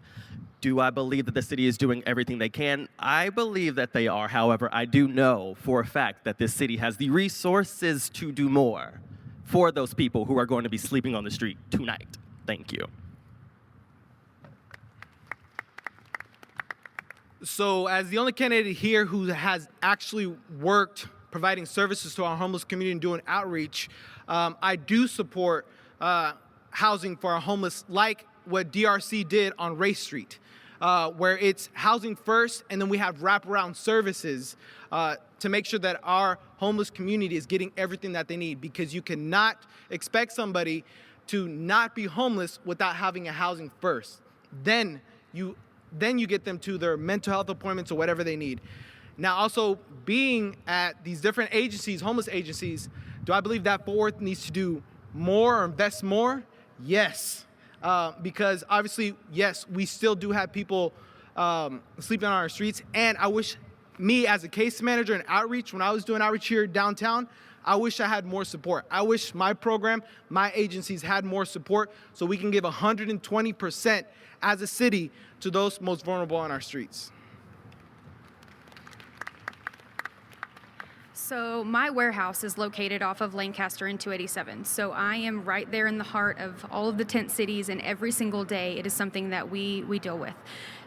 Speaker 7: Do I believe that the city is doing everything they can? I believe that they are. However, I do know for a fact that this city has the resources to do more for those people who are going to be sleeping on the street tonight. Thank you.
Speaker 8: So as the only candidate here who has actually worked providing services to our homeless community and doing outreach, I do support housing for our homeless, like what DRC did on Race Street, where it's housing first and then we have wraparound services to make sure that our homeless community is getting everything that they need, because you cannot expect somebody to not be homeless without having a housing first. Then you get them to their mental health appointments or whatever they need. Now, also being at these different agencies, homeless agencies, do I believe that Fort Worth needs to do more or invest more? Yes. Because obviously, yes, we still do have people sleeping on our streets. And I wish me as a case manager and outreach, when I was doing outreach here downtown, I wish I had more support. I wish my program, my agencies had more support so we can give 120% as a city to those most vulnerable on our streets.
Speaker 9: So my warehouse is located off of Lancaster and 287. So I am right there in the heart of all of the tent cities, and every single day it is something that we deal with.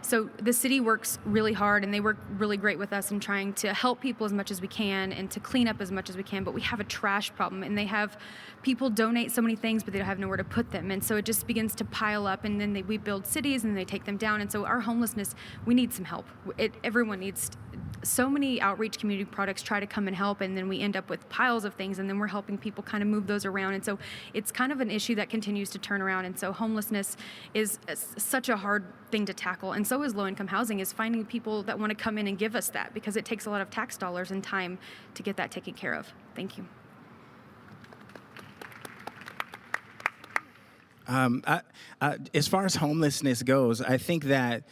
Speaker 9: So the city works really hard, and they work really great with us in trying to help people as much as we can and to clean up as much as we can. But we have a trash problem, and they have people donate so many things, but they don't have nowhere to put them. And so it just begins to pile up, and then we build cities and they take them down. And so our homelessness, we need some help. Everyone needs so many outreach community products try to come and help, and then we end up with piles of things, and then we're helping people kind of move those around. And so it's kind of an issue that continues to turn around. And so homelessness is such a hard thing to tackle. And so is low-income housing, is finding people that want to come in and give us that, because it takes a lot of tax dollars and time to get that taken care of. Thank you.
Speaker 10: As far as homelessness goes, I think that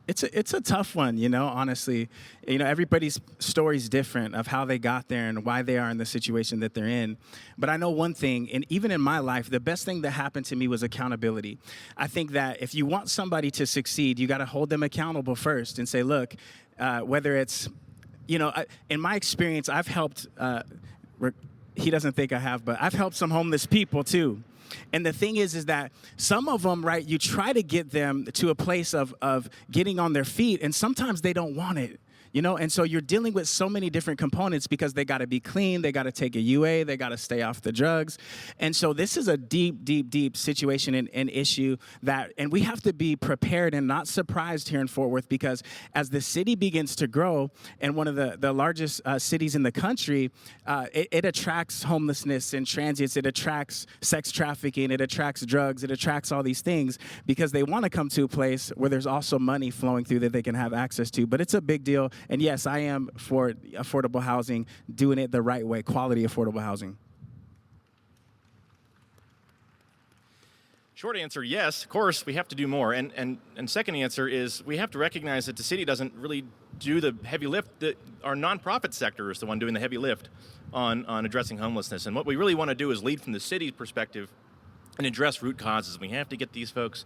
Speaker 10: it's a tough one, honestly. Everybody's story is different of how they got there and why they are in the situation that they're in. But I know one thing, and even in my life, the best thing that happened to me was accountability. I think that if you want somebody to succeed, you got to hold them accountable first and say, look, whether it's, in my experience, I've helped, he doesn't think I have, but I've helped some homeless people too. And the thing is that some of them, right, you try to get them to a place of getting on their feet, and sometimes they don't want it. And so you're dealing with so many different components because they got to be clean, they got to take a UA, they got to stay off the drugs. And so this is a deep, deep, deep situation and issue and we have to be prepared and not surprised here in Fort Worth, because as the city begins to grow, and one of the largest cities in the country, it attracts homelessness and transients, it attracts sex trafficking, it attracts drugs, it attracts all these things because they want to come to a place where there's also money flowing through that they can have access to. But it's a big deal. And yes, I am for affordable housing, doing it the right way, quality affordable housing.
Speaker 11: Short answer, yes, of course, we have to do more. And second answer is we have to recognize that the city doesn't really do the heavy lift. Our nonprofit sector is the one doing the heavy lift on addressing homelessness. And what we really want to do is lead from the city's perspective and address root causes. We have to get these folks,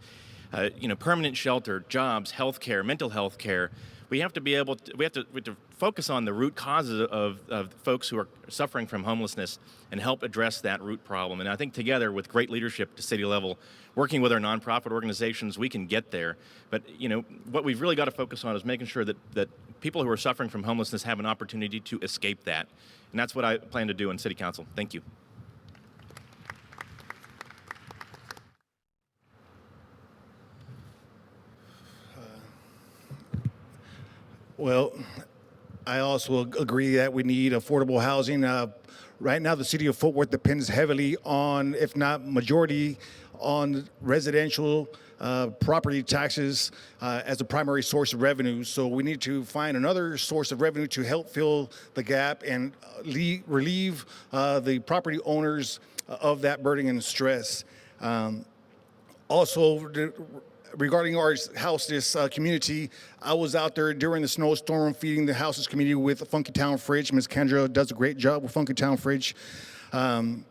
Speaker 11: permanent shelter, jobs, health care, mental health care. We have to be able to, we have to focus on the root causes of folks who are suffering from homelessness and help address that root problem. And I think together with great leadership at the city level, working with our nonprofit organizations, we can get there. But, what we've really got to focus on is making sure that people who are suffering from homelessness have an opportunity to escape that. And that's what I plan to do in City Council. Thank you.
Speaker 5: Well, I also agree that we need affordable housing. Right now, the city of Fort Worth depends heavily on, if not majority, on residential property taxes as a primary source of revenue. So we need to find another source of revenue to help fill the gap and relieve the property owners of that burden and stress. Regarding our houseless community, I was out there during the snowstorm feeding the houseless community with a Funky Town Fridge. Ms. Kendra does a great job with Funky Town Fridge. And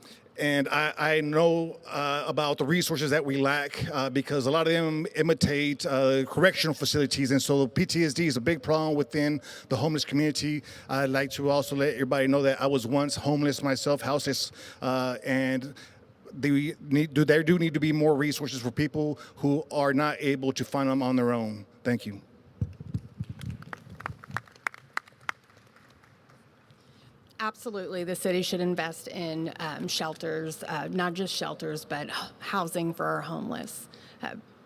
Speaker 5: I know about the resources that we lack because a lot of them imitate correctional facilities. And so PTSD is a big problem within the homeless community. I'd like to also let everybody know that I was once homeless myself, houseless, and there do need to be more resources for people who are not able to find them on their own. Thank you.
Speaker 4: Absolutely, the city should invest in shelters, not just shelters, but housing for our homeless.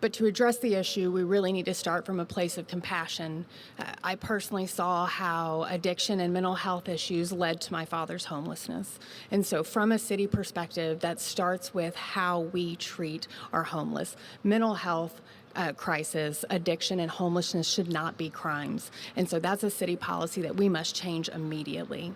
Speaker 4: But to address the issue, we really need to start from a place of compassion. I personally saw how addiction and mental health issues led to my father's homelessness. And so from a city perspective, that starts with how we treat our homeless. Mental health crisis, addiction, and homelessness should not be crimes. And so that's a city policy that we must change immediately.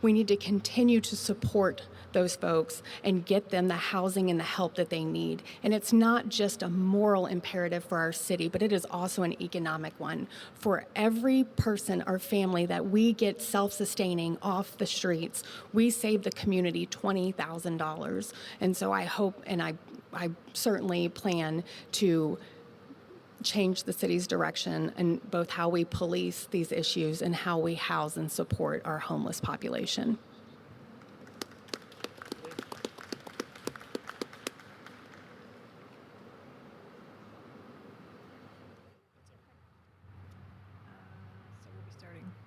Speaker 4: We need to continue to support those folks and get them the housing and the help that they need. And it's not just a moral imperative for our city, but it is also an economic one. For every person or family that we get self-sustaining off the streets, we save the community $20,000. And so I hope, and I certainly plan to change the city's direction in both how we police these issues and how we house and support our homeless population.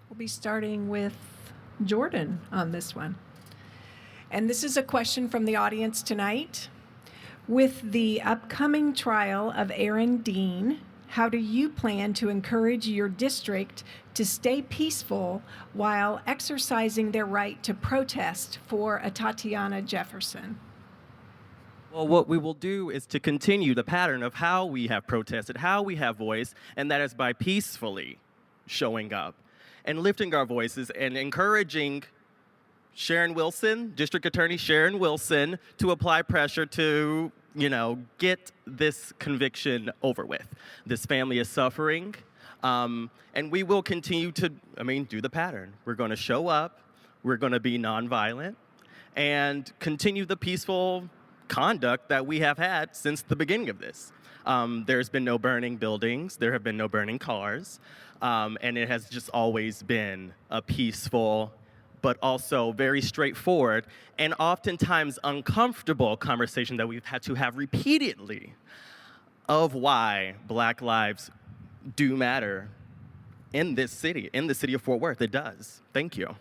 Speaker 2: We'll be starting with Jordan on this one. And this is a question from the audience tonight. With the upcoming trial of Aaron Dean, how do you plan to encourage your district to stay peaceful while exercising their right to protest for a Tatiana Jefferson?
Speaker 7: Well, what we will do is to continue the pattern of how we have protested, how we have voiced, and that is by peacefully showing up and lifting our voices and encouraging Sharon Wilson, District Attorney Sharon Wilson, to apply pressure to, get this conviction over with. This family is suffering, and we will continue to, do the pattern. We're going to show up, we're going to be nonviolent, and continue the peaceful conduct that we have had since the beginning of this. There's been no burning buildings, there have been no burning cars, and it has just always been a peaceful, but also very straightforward and oftentimes uncomfortable conversation that we've had to have repeatedly of why Black lives do matter in this city, in the city of Fort Worth. It does. Thank you.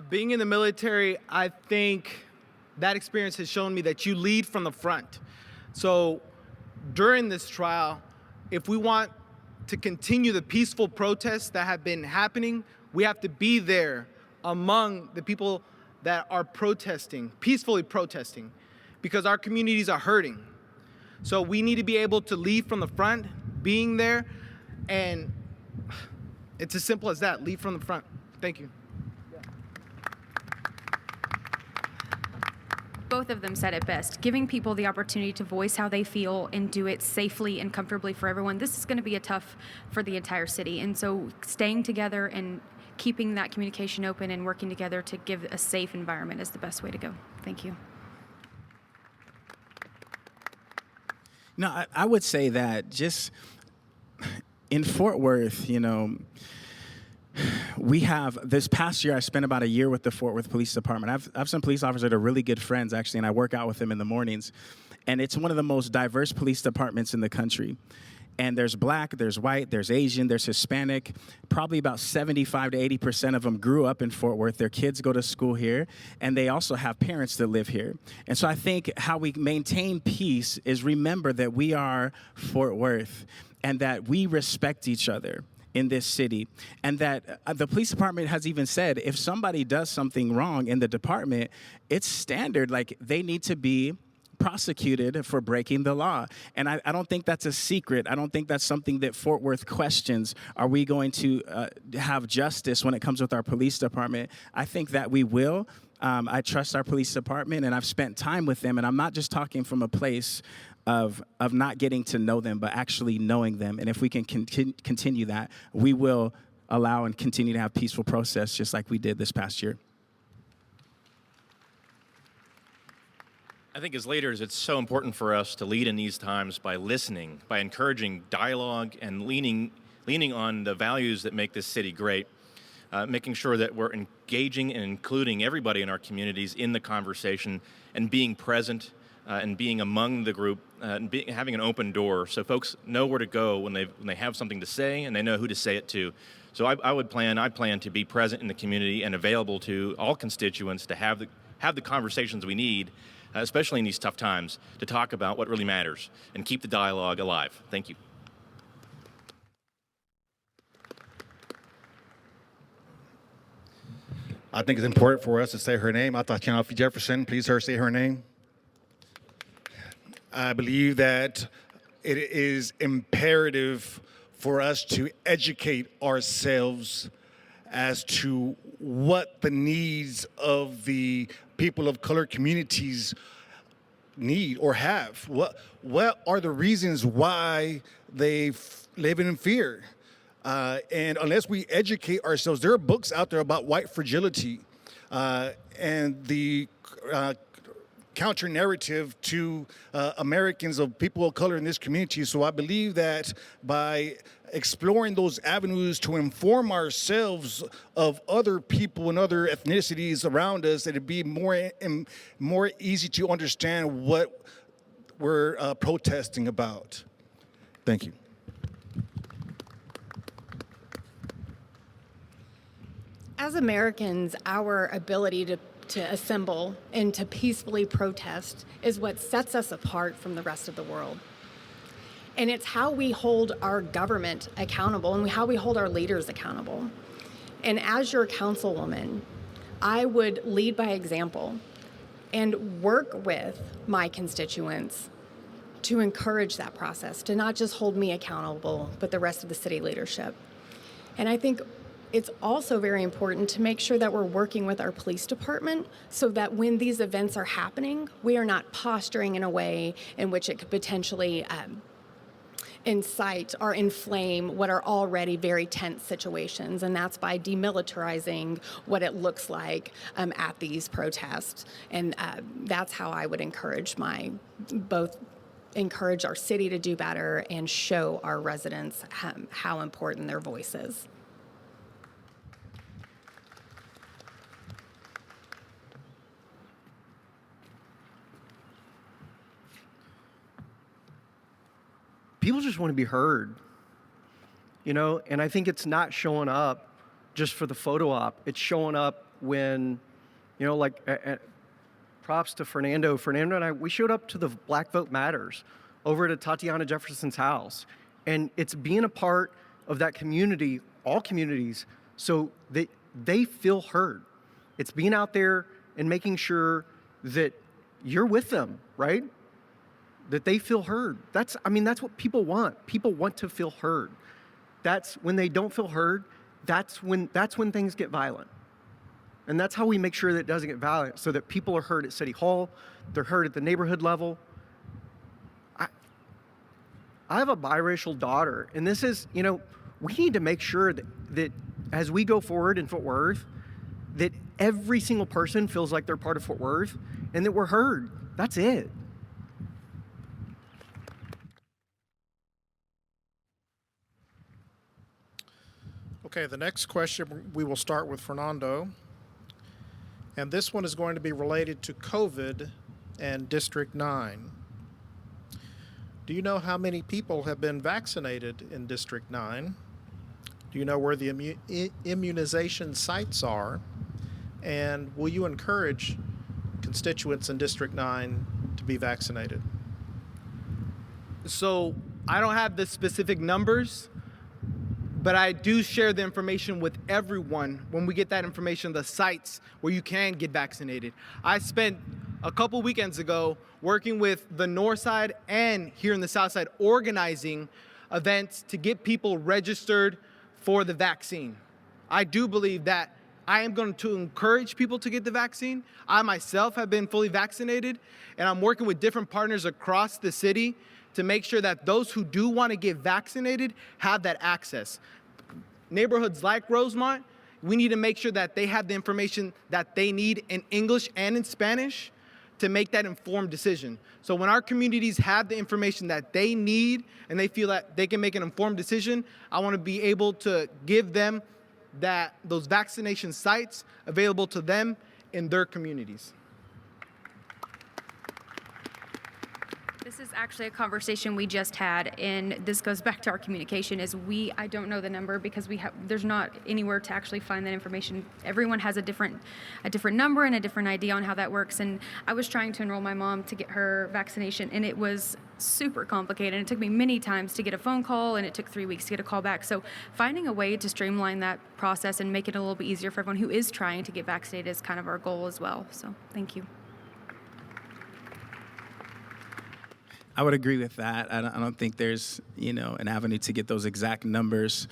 Speaker 8: Being in the military, I think that experience has shown me that you lead from the front. So during this trial, if we want to continue the peaceful protests that have been happening, we have to be there among the people that are protesting, peacefully protesting, because our communities are hurting. So we need to be able to lead from the front, being there, and it's as simple as that, lead from the front. Thank you.
Speaker 9: Both of them said it best, giving people the opportunity to voice how they feel and do it safely and comfortably for everyone. This is going to be a tough for the entire city. And so staying together and keeping that communication open and working together to give a safe environment is the best way to go. Thank you.
Speaker 10: No, I would say that just in Fort Worth, we have, this past year, I spent about a year with the Fort Worth Police Department. I have some police officers that are really good friends, actually, and I work out with them in the mornings. And it's one of the most diverse police departments in the country. And there's Black, there's white, there's Asian, there's Hispanic. Probably about 75 to 80% of them grew up in Fort Worth. Their kids go to school here, and they also have parents that live here. And so I think how we maintain peace is remember that we are Fort Worth and that we respect each other in this city, and that the police department has even said if somebody does something wrong in the department, it's standard, like they need to be prosecuted for breaking the law. And I don't think that's a secret. I don't think that's something that Fort Worth questions. Are we going to have justice when it comes with our police department? I think that we will. I trust our police department, and I've spent time with them, and I'm not just talking from a place of not getting to know them, but actually knowing them. And if we can continue that, we will allow and continue to have peaceful process just like we did this past year.
Speaker 11: I think as leaders, it's so important for us to lead in these times by listening, by encouraging dialogue and leaning on the values that make this city great, making sure that we're engaging and including everybody in our communities in the conversation and being present and being among the group and having an open door so folks know where to go when they have something to say and they know who to say it to. So I plan to be present in the community and available to all constituents to have the conversations we need, especially in these tough times, to talk about what really matters and keep the dialogue alive. Thank you.
Speaker 5: I think it's important for us to say her name. Tatiana Jefferson, please say her name. I believe that it is imperative for us to educate ourselves as to what the needs of the people of color communities need or have. What are the reasons why they live in fear? And unless we educate ourselves, there are books out there about white fragility and the counter narrative to Americans of people of color in this community. So I believe that by exploring those avenues to inform ourselves of other people and other ethnicities around us, it'd be more easy to understand what we're protesting about. Thank you.
Speaker 4: As Americans, our ability to to assemble and to peacefully protest is what sets us apart from the rest of the world. And it's how we hold our government accountable and how we hold our leaders accountable. And as your councilwoman, I would lead by example and work with my constituents to encourage that process, to not just hold me accountable, but the rest of the city leadership. And I think it's also very important to make sure that we're working with our police department so that when these events are happening, we are not posturing in a way in which it could potentially incite or inflame what are already very tense situations, and that's by demilitarizing what it looks like at these protests. And that's how I would encourage encourage our city to do better and show our residents how important their voice is.
Speaker 6: People just want to be heard, and I think it's not showing up just for the photo op. It's showing up when, props to Fernando. Fernando and I, we showed up to the Black Vote Matters over at Tatiana Jefferson's house. And it's being a part of that community, all communities, so that they feel heard. It's being out there and making sure that you're with them, right? That they feel heard. That's what people want. People want to feel heard. That's when they don't feel heard, that's when things get violent. And that's how we make sure that it doesn't get violent, so that people are heard at City Hall, they're heard at the neighborhood level. I have a biracial daughter, and this is, we need to make sure that as we go forward in Fort Worth, that every single person feels like they're part of Fort Worth and that we're heard. That's it.
Speaker 3: Okay, the next question, we will start with Fernando. And this one is going to be related to COVID and District 9. Do you know how many people have been vaccinated in District 9? Do you know where the immunization sites are? And will you encourage constituents in District 9 to be vaccinated?
Speaker 8: So I don't have the specific numbers, but I do share the information with everyone when we get that information, the sites where you can get vaccinated. I spent a couple weekends ago working with the North Side and here in the South Side, organizing events to get people registered for the vaccine. I do believe that I am going to encourage people to get the vaccine. I myself have been fully vaccinated, and I'm working with different partners across the city to make sure that those who do want to get vaccinated have that access. Neighborhoods like Rosemont, we need to make sure that they have the information that they need in English and in Spanish to make that informed decision. So when our communities have the information that they need and they feel that they can make an informed decision, I want to be able to give them those vaccination sites available to them in their communities.
Speaker 9: This is actually a conversation we just had, and this goes back to our communication. I don't know the number because there's not anywhere to actually find that information. Everyone has a different number and a different idea on how that works. And I was trying to enroll my mom to get her vaccination, and it was super complicated. It took me many times to get a phone call, and it took 3 weeks to get a call back. So finding a way to streamline that process and make it a little bit easier for everyone who is trying to get vaccinated is kind of our goal as well. So thank you.
Speaker 10: I would agree with that. I don't think there's, an avenue to get those exact numbers.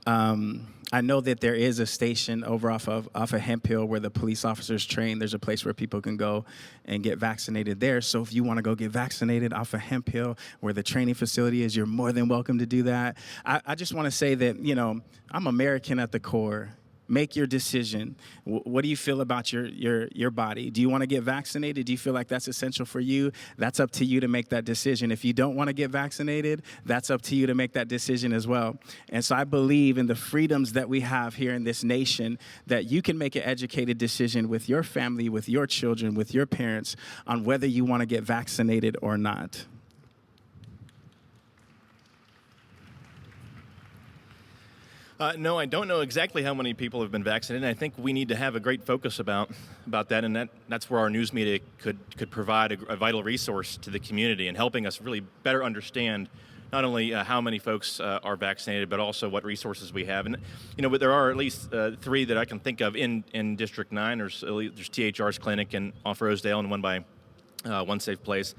Speaker 10: I know that there is a station over off of Hemp Hill where the police officers train. There's a place where people can go and get vaccinated there. So if you want to go get vaccinated off of Hemp Hill where the training facility is, you're more than welcome to do that. I just want to say that, I'm American at the core. Make your decision. What do you feel about your body? Do you want to get vaccinated? Do you feel like that's essential for you? That's up to you to make that decision. If you don't want to get vaccinated, that's up to you to make that decision as well. And so I believe in the freedoms that we have here in this nation, that you can make an educated decision with your family, with your children, with your parents on whether you want to get vaccinated or not.
Speaker 11: No, I don't know exactly how many people have been vaccinated. I think we need to have a great focus about that, and that's where our news media could provide a vital resource to the community in helping us really better understand not only how many folks are vaccinated, but also what resources we have. And but there are at least 3 that I can think of in District 9. There's THR's clinic off Rosedale and one by One Safe Place.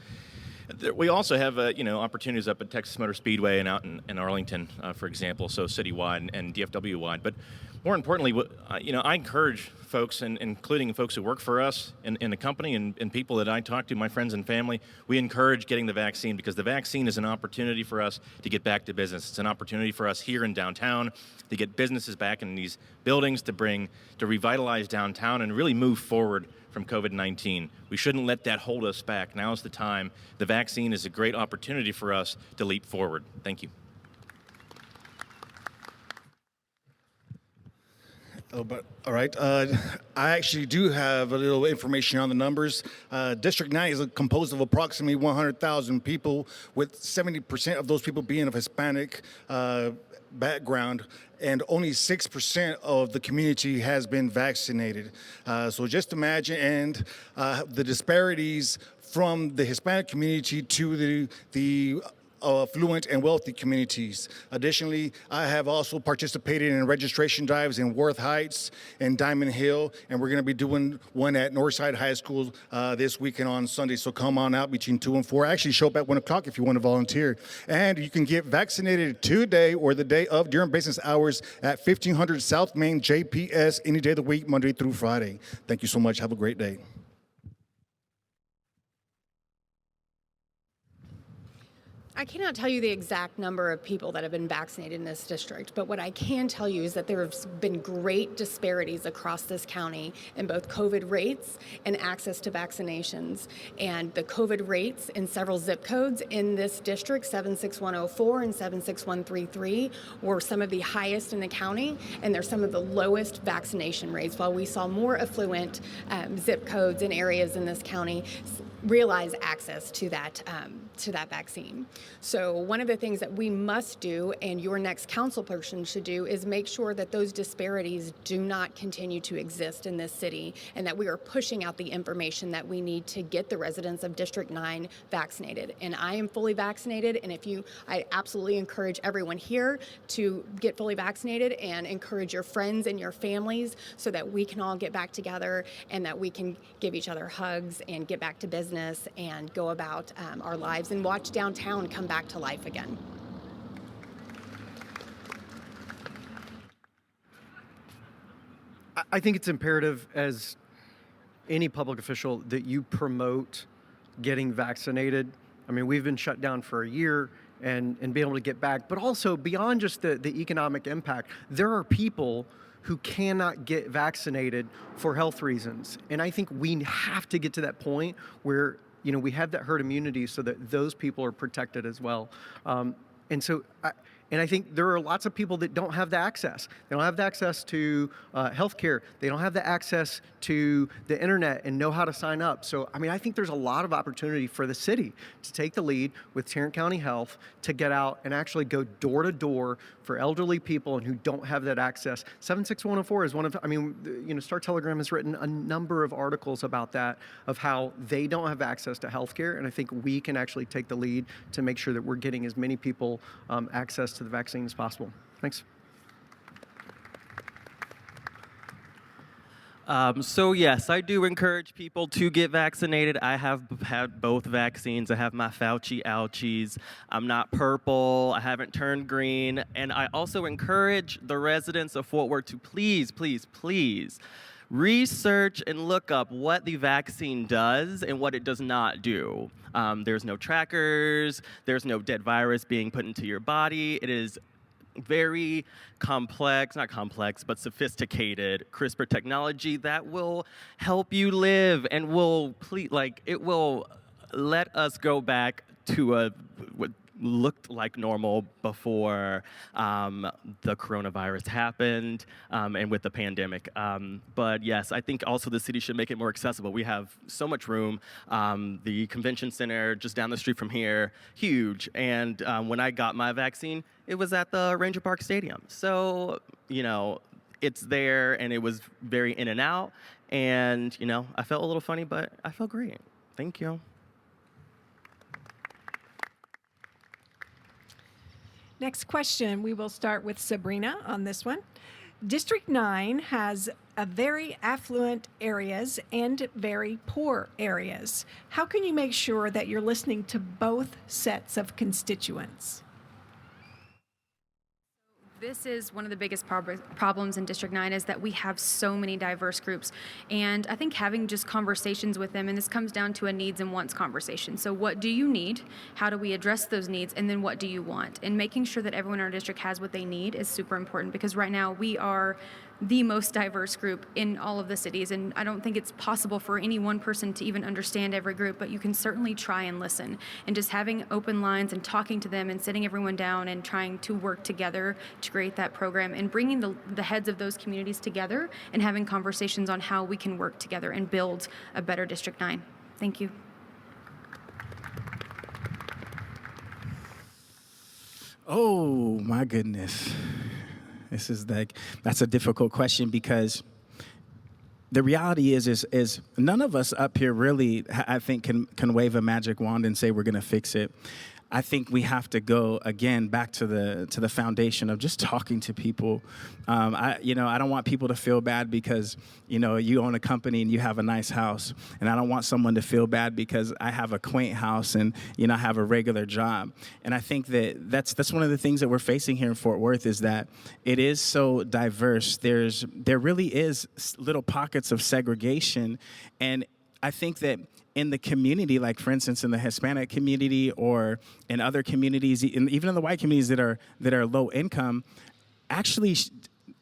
Speaker 11: We also have opportunities up at Texas Motor Speedway and out in Arlington, for example, so citywide and DFW wide. But more importantly, I encourage folks, and including folks who work for us in the company and people that I talk to, my friends and family, we encourage getting the vaccine because the vaccine is an opportunity for us to get back to business. It's an opportunity for us here in downtown to get businesses back in these buildings, to revitalize downtown and really move forward from COVID-19. We shouldn't let that hold us back. Now's the time. The vaccine is a great opportunity for us to leap forward. Thank you.
Speaker 5: All right. I actually do have a little information on the numbers. District 9 is composed of approximately 100,000 people, with 70% of those people being of Hispanic background, and only 6% of the community has been vaccinated. So just imagine, and the disparities from the Hispanic community to the affluent and wealthy communities. Additionally, I have also participated in registration drives in Worth Heights and Diamond Hill, and we're going to be doing one at Northside High School this weekend on Sunday. So come on out between 2 and 4. Actually, show up at 1 o'clock if you want to volunteer. And you can get vaccinated today or the day of during business hours at 1500 South Main JPS any day of the week, Monday through Friday. Thank you so much. Have a great day.
Speaker 4: I cannot tell you the exact number of people that have been vaccinated in this district, but what I can tell you is that there have been great disparities across this county in both COVID rates and access to vaccinations. And the COVID rates in several zip codes in this district, 76104 and 76133, were some of the highest in the county, and they're some of the lowest vaccination rates. While we saw more affluent zip codes in areas in this county realize access to that vaccine. So one of the things that we must do, and your next council person should do, is make sure that those disparities do not continue to exist in this city, and that we are pushing out the information that we need to get the residents of District 9 vaccinated. And I am fully vaccinated, and I absolutely encourage everyone here to get fully vaccinated and encourage your friends and your families so that we can all get back together and that we can give each other hugs and get back to business and go about our lives and watch downtown come back to life again.
Speaker 6: I think it's imperative as any public official that you promote getting vaccinated. I mean, we've been shut down for a year and being able to get back, but also beyond just the economic impact, there are people who cannot get vaccinated for health reasons. And I think we have to get to that point where, we have that herd immunity so that those people are protected as well. And I think there are lots of people that don't have the access. They don't have the access to healthcare. They don't have the access to the internet and know how to sign up. So, I think there's a lot of opportunity for the city to take the lead with Tarrant County Health to get out and actually go door to door for elderly people and who don't have that access. 76104 is one of, Star Telegram has written a number of articles about that, of how they don't have access to healthcare. And I think we can actually take the lead to make sure that we're getting as many people access to the vaccine as possible. Thanks.
Speaker 7: So yes, I do encourage people to get vaccinated. I have had both vaccines. I have my Fauci ouchies. I'm not purple. I haven't turned green. And I also encourage the residents of Fort Worth to please, please, please research and look up what the vaccine does and what it does not do. There's no trackers. There's no dead virus being put into your body. It is very complex, not complex, but sophisticated CRISPR technology that will help you live and it will let us go back to looked like normal before the coronavirus happened and with the pandemic. But yes, I think also the city should make it more accessible. We have so much room. The convention center just down the street from here, huge. And when I got my vaccine, it was at the Ranger Park Stadium. So, it's there, and it was very in and out. And, I felt a little funny, but I felt great. Thank you.
Speaker 2: Next question, we will start with Sabrina on this one. District 9 has a very affluent areas and very poor areas. How can you make sure that you're listening to both sets of constituents?
Speaker 9: This is one of the biggest problems in District 9 is that we have so many diverse groups. And I think having just conversations with them, and this comes down to a needs and wants conversation. So what do you need? How do we address those needs? And then what do you want? And making sure that everyone in our district has what they need is super important, because right now we are the most diverse group in all of the cities. And I don't think it's possible for any one person to even understand every group, but you can certainly try and listen. And just having open lines and talking to them and sitting everyone down and trying to work together to create that program and bringing the heads of those communities together and having conversations on how we can work together and build a better District 9. Thank you.
Speaker 10: Oh, my goodness. That's a difficult question, because the reality is none of us up here really, I think, can wave a magic wand and say we're going to fix it. I think we have to go again back to the foundation of just talking to people. I don't want people to feel bad because you own a company and you have a nice house, and I don't want someone to feel bad because I have a quaint house and I have a regular job. And I think that's one of the things that we're facing here in Fort Worth, is that it is so diverse. There really is little pockets of segregation, and I think that in the community, like for instance in the Hispanic community or in other communities, even in the white communities that are low income, actually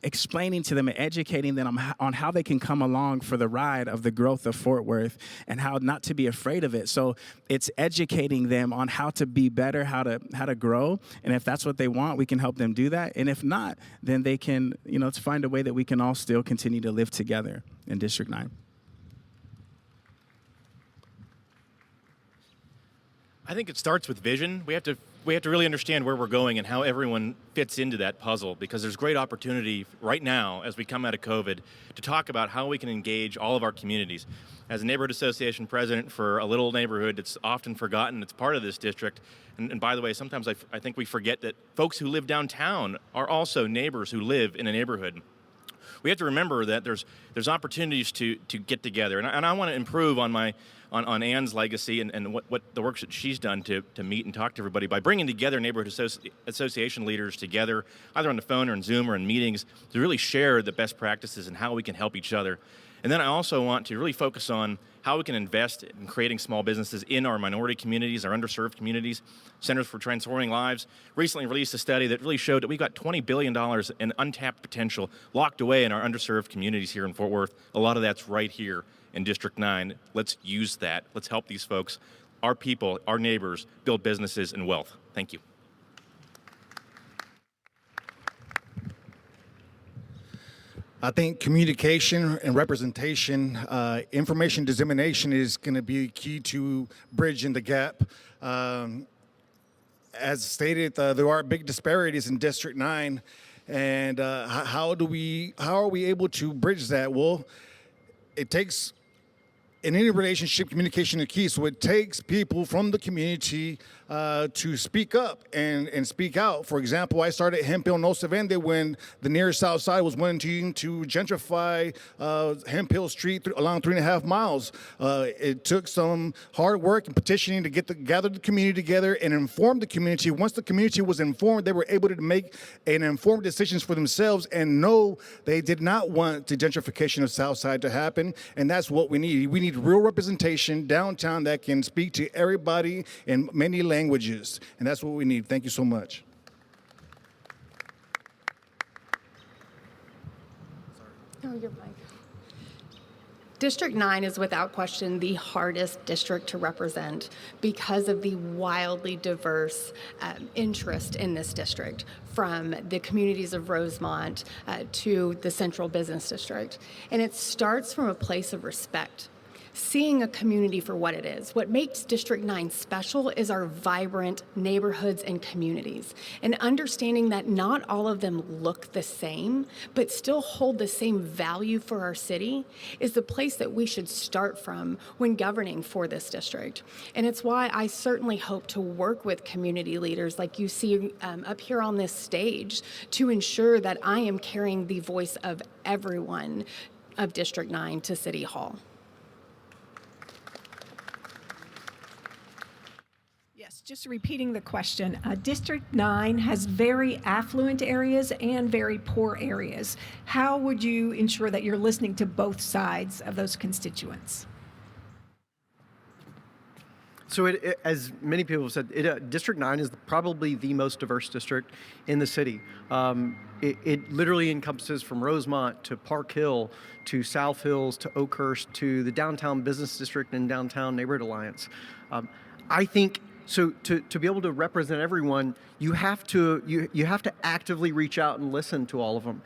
Speaker 10: explaining to them and educating them on how they can come along for the ride of the growth of Fort Worth and how not to be afraid of it. So it's educating them on how to be better, how to grow. And if that's what they want, we can help them do that. And if not, then they can, let's find a way that we can all still continue to live together in District 9.
Speaker 11: I think it starts with vision. We have to really understand where we're going and how everyone fits into that puzzle, because there's great opportunity right now as we come out of COVID to talk about how we can engage all of our communities. As a neighborhood association president for a little neighborhood that's often forgotten, it's part of this district. And by the way, sometimes I think we forget that folks who live downtown are also neighbors who live in a neighborhood. We have to remember that there's opportunities to get together, and I want to improve on Ann's legacy and what the work that she's done to meet and talk to everybody by bringing together neighborhood association leaders together, either on the phone or in Zoom or in meetings, to really share the best practices and how we can help each other. And then I also want to really focus on how we can invest in creating small businesses in our minority communities, our underserved communities. Centers for Transforming Lives recently released a study that really showed that we've got $20 billion in untapped potential locked away in our underserved communities here in Fort Worth. A lot of that's right here in District 9. Let's use that. Let's help these folks, our people, our neighbors, build businesses and wealth. Thank you.
Speaker 5: I think communication and representation, information dissemination is going to be key to bridging the gap. As stated, there are big disparities in District 9, and how are we able to bridge that? Well, it takes, in any relationship, communication is key. So it takes people from the community to speak up and speak out. For example, I started Hemp Hill No Se Vende when the near South Side was wanting to gentrify Hemp Hill Street along 3.5 miles. It took some hard work and petitioning to gather the community together and inform the community. Once the community was informed, they were able to make an informed decisions for themselves and know they did not want the gentrification of South Side to happen. And that's what we need. We need real representation downtown that can speak to everybody in many languages. And that's what we need. Thank you so much.
Speaker 4: Oh, you're fine. District 9 is without question the hardest district to represent because of the wildly diverse interest in this district, from the communities of Rosemont to the Central Business District. And it starts from a place of respect. Seeing a community for what it is. What makes District 9 special is our vibrant neighborhoods and communities, and understanding that not all of them look the same, but still hold the same value for our city is the place that we should start from when governing for this district. And it's why I certainly hope to work with community leaders like you see up here on this stage to ensure that I am carrying the voice of everyone of District 9 to City Hall.
Speaker 2: Just repeating the question, District 9 has very affluent areas and very poor areas. How would you ensure that you're listening to both sides of those constituents?
Speaker 6: So as many people have said, District 9 is probably the most diverse district in the city. It literally encompasses from Rosemont to Park Hill to South Hills to Oakhurst to the Downtown Business District and Downtown Neighborhood Alliance. I think so to be able to represent everyone, you have to actively reach out and listen to all of them.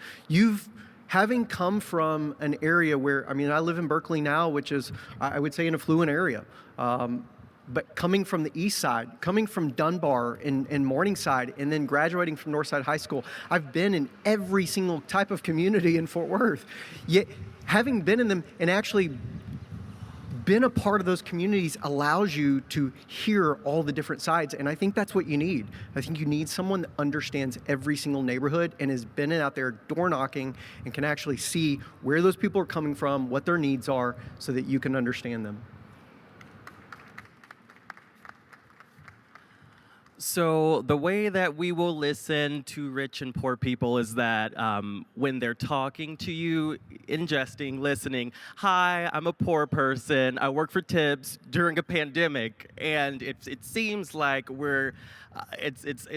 Speaker 6: Having come from an area where, I mean, I live in Berkeley now, which is, I would say, an affluent area. But coming from the east side, coming from Dunbar and Morningside, and then graduating from Northside High School, I've been in every single type of community in Fort Worth. Yet, having been in them and actually been a part of those communities allows you to hear all the different sides, and I think that's what you need. I think you need someone that understands every single neighborhood and has been out there door knocking and can actually see where those people are coming from, what their needs are, so that you can understand them.
Speaker 7: So the way that we will listen to rich and poor people is that when they're talking to you, ingesting, listening, hi, I'm a poor person, I work for Tibbs during a pandemic, and it seems like it's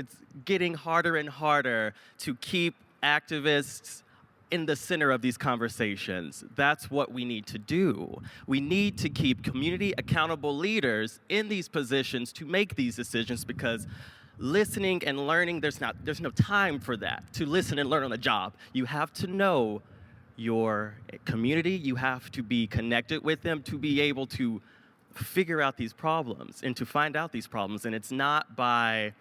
Speaker 7: getting harder and harder to keep activists in the center of these conversations. That's what we need to do. We need to keep community accountable leaders in these positions to make these decisions, because listening and learning, there's no time for that, to listen and learn on the job. You have to know your community, you have to be connected with them to be able to figure out these problems and to find out these problems. And it's not by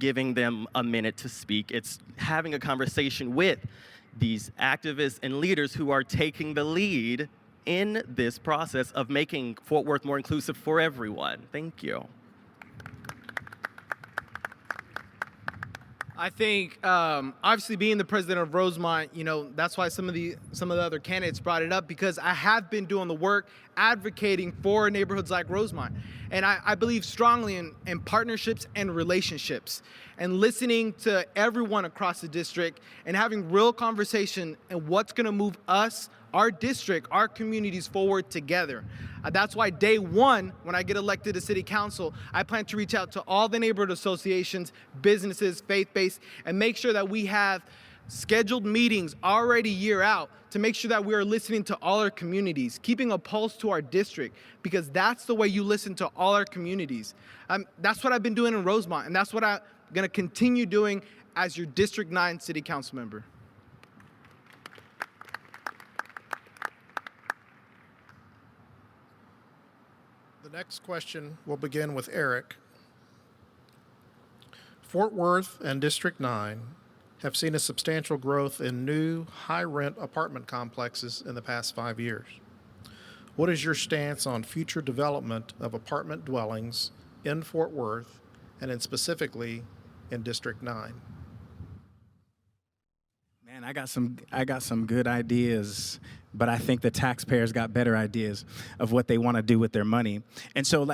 Speaker 7: giving them a minute to speak, it's having a conversation with these activists and leaders who are taking the lead in this process of making Fort Worth more inclusive for everyone. Thank you.
Speaker 8: I think, obviously, being the president of Rosemont, that's why some of the other candidates brought it up, because I have been doing the work advocating for neighborhoods like Rosemont. And I believe strongly in partnerships and relationships, and listening to everyone across the district and having real conversation and what's going to move us, our district, our communities forward together. That's why day one, when I get elected to city council, I plan to reach out to all the neighborhood associations, businesses, faith-based, and make sure that we have scheduled meetings already year out to make sure that we are listening to all our communities, keeping a pulse to our district, because that's the way you listen to all our communities. That's what I've been doing in Rosemont, and that's what I'm going to continue doing as your District 9 City Council member.
Speaker 3: The next question will begin with Erik. Fort Worth and District 9 have seen a substantial growth in new high-rent apartment complexes in the past 5 years. What is your stance on future development of apartment dwellings in Fort Worth and specifically in District 9?
Speaker 10: Man, I got some good ideas, but I think the taxpayers got better ideas of what they want to do with their money. And so,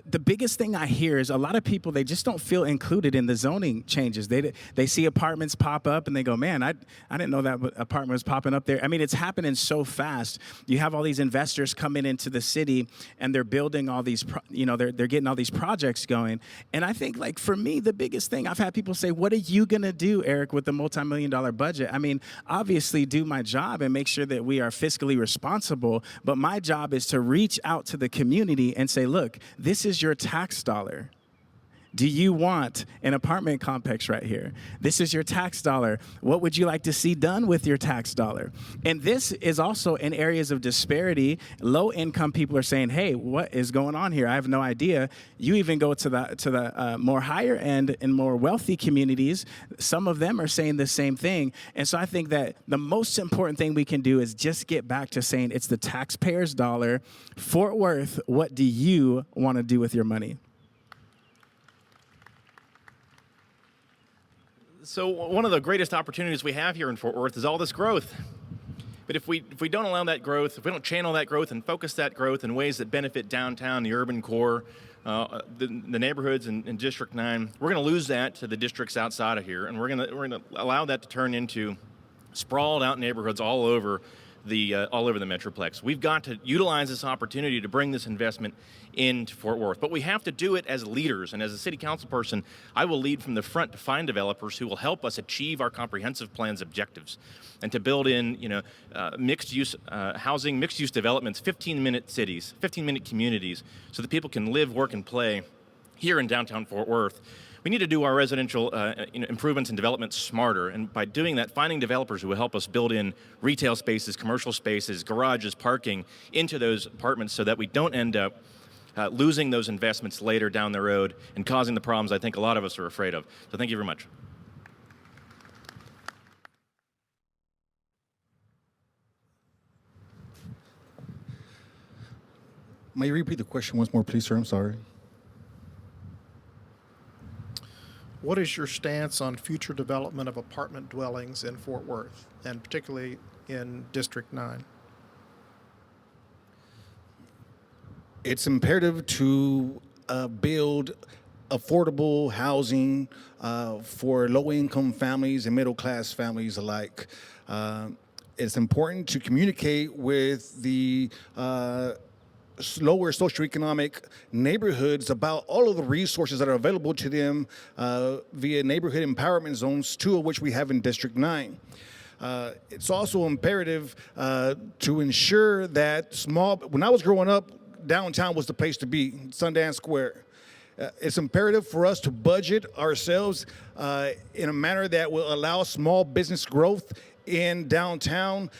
Speaker 10: the biggest thing I hear is a lot of people, they just don't feel included in the zoning changes. They see apartments pop up and they go, man, I didn't know that apartment was popping up there. I mean, it's happening so fast. You have all these investors coming into the city and they're building all these, they're getting all these projects going. And I think, like, for me, the biggest thing, I've had people say, what are you going to do, Erik, with the multi-million-dollar budget? I mean, obviously do my job and make sure that we are fiscally responsible, but my job is to reach out to the community and say, look, this is your tax dollar. Do you want an apartment complex right here? This is your tax dollar. What would you like to see done with your tax dollar? And this is also in areas of disparity. Low-income people are saying, hey, what is going on here? I have no idea. You even go to the more higher end and more wealthy communities. Some of them are saying the same thing. And so I think that the most important thing we can do is just get back to saying it's the taxpayer's dollar. Fort Worth, what do you want to do with your money?
Speaker 11: So one of the greatest opportunities we have here in Fort Worth is all this growth. But if we don't allow that growth, if we don't channel that growth and focus that growth in ways that benefit downtown, the urban core, the neighborhoods in District 9, we're going to lose that to the districts outside of here, and we're going to allow that to turn into sprawled out neighborhoods all over the Metroplex. We've got to utilize this opportunity to bring this investment into Fort Worth, but we have to do it as leaders. And as a city council person, I will lead from the front to find developers who will help us achieve our comprehensive plan's objectives, and to build in, mixed-use housing, mixed-use developments, 15-minute cities, 15-minute communities, so that people can live, work, and play here in downtown Fort Worth. We need to do our residential improvements and developments smarter, and by doing that, finding developers who will help us build in retail spaces, commercial spaces, garages, parking into those apartments, so that we don't end up losing those investments later down the road and causing the problems I think a lot of us are afraid of. So thank you very much.
Speaker 5: May you repeat the question once more, please, sir? I'm sorry.
Speaker 3: What is your stance on future development of apartment dwellings in Fort Worth, and particularly in District 9?
Speaker 5: It's imperative to build affordable housing for low-income families and middle-class families alike. It's important to communicate with the lower socioeconomic neighborhoods about all of the resources that are available to them via neighborhood empowerment zones, 2 of which we have in District 9. It's also imperative to ensure that when I was growing up, downtown was the place to be, Sundance Square. It's imperative for us to budget ourselves in a manner that will allow small business growth in downtown,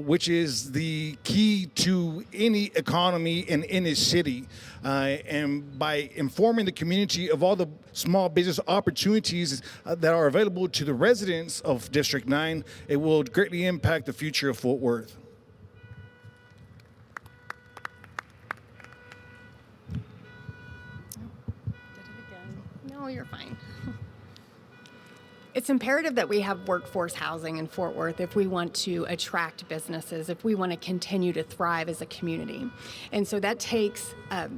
Speaker 5: which is the key to any economy in any city. And by informing the community of all the small business opportunities that are available to the residents of District 9, it will greatly impact the future of Fort Worth.
Speaker 4: No, you're fine. It's imperative that we have workforce housing in Fort Worth if we want to attract businesses, if we want to continue to thrive as a community. And so that takes a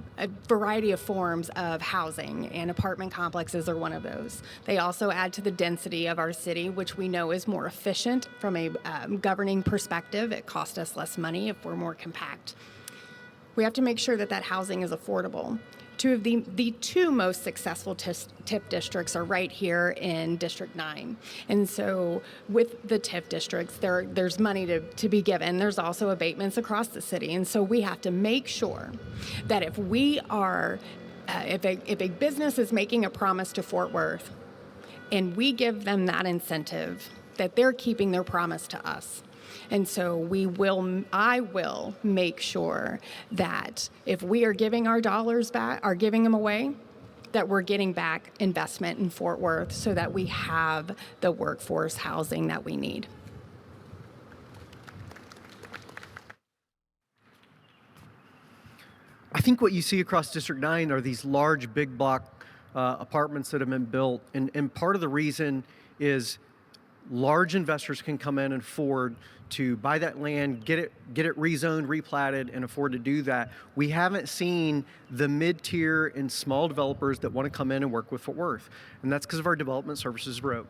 Speaker 4: variety of forms of housing, and apartment complexes are one of those. They also add to the density of our city, which we know is more efficient from a governing perspective. It costs us less money if we're more compact. We have to make sure that that housing is affordable. Two of the 2 most successful TIF districts are right here in District 9. And so with the TIF districts, there's money to be given. There's also abatements across the city. And so we have to make sure that if we are, if a business is making a promise to Fort Worth and we give them that incentive, that they're keeping their promise to us. And so I will make sure that if we are giving our dollars back, are giving them away, that we're getting back investment in Fort Worth so that we have the workforce housing that we need.
Speaker 6: I think what you see across District 9 are these large, big block apartments that have been built. And part of the reason is large investors can come in and afford to buy that land, get it rezoned, replatted, and afford to do that. We haven't seen the mid-tier and small developers that want to come in and work with Fort Worth, and that's because of our development services broke.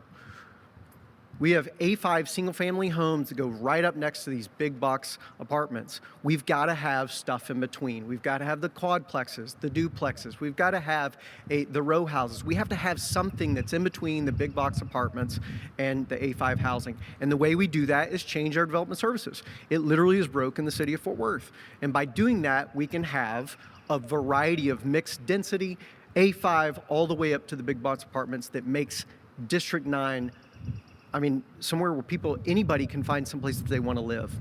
Speaker 6: We have A5 single-family homes that go right up next to these big box apartments. We've got to have stuff in between. We've got to have the quadplexes, the duplexes. We've got to have the row houses. We have to have something that's in between the big box apartments and the A5 housing. And the way we do that is change our development services. It literally is broke in the city of Fort Worth. And by doing that, we can have a variety of mixed density, A5 all the way up to the big box apartments that makes District 9 somewhere where anybody can find someplace that they want to live.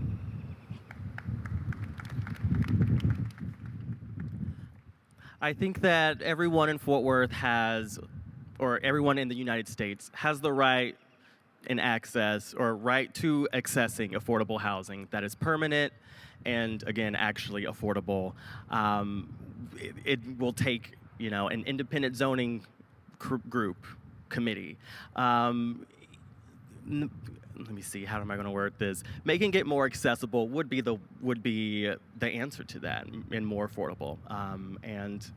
Speaker 7: I think that everyone in Fort Worth or everyone in the United States has the right and access or right to accessing affordable housing that is permanent and, again, actually affordable. It will take, an independent zoning committee. Let me see, how am I going to word this? Making it more accessible would be the answer to that, and more affordable. And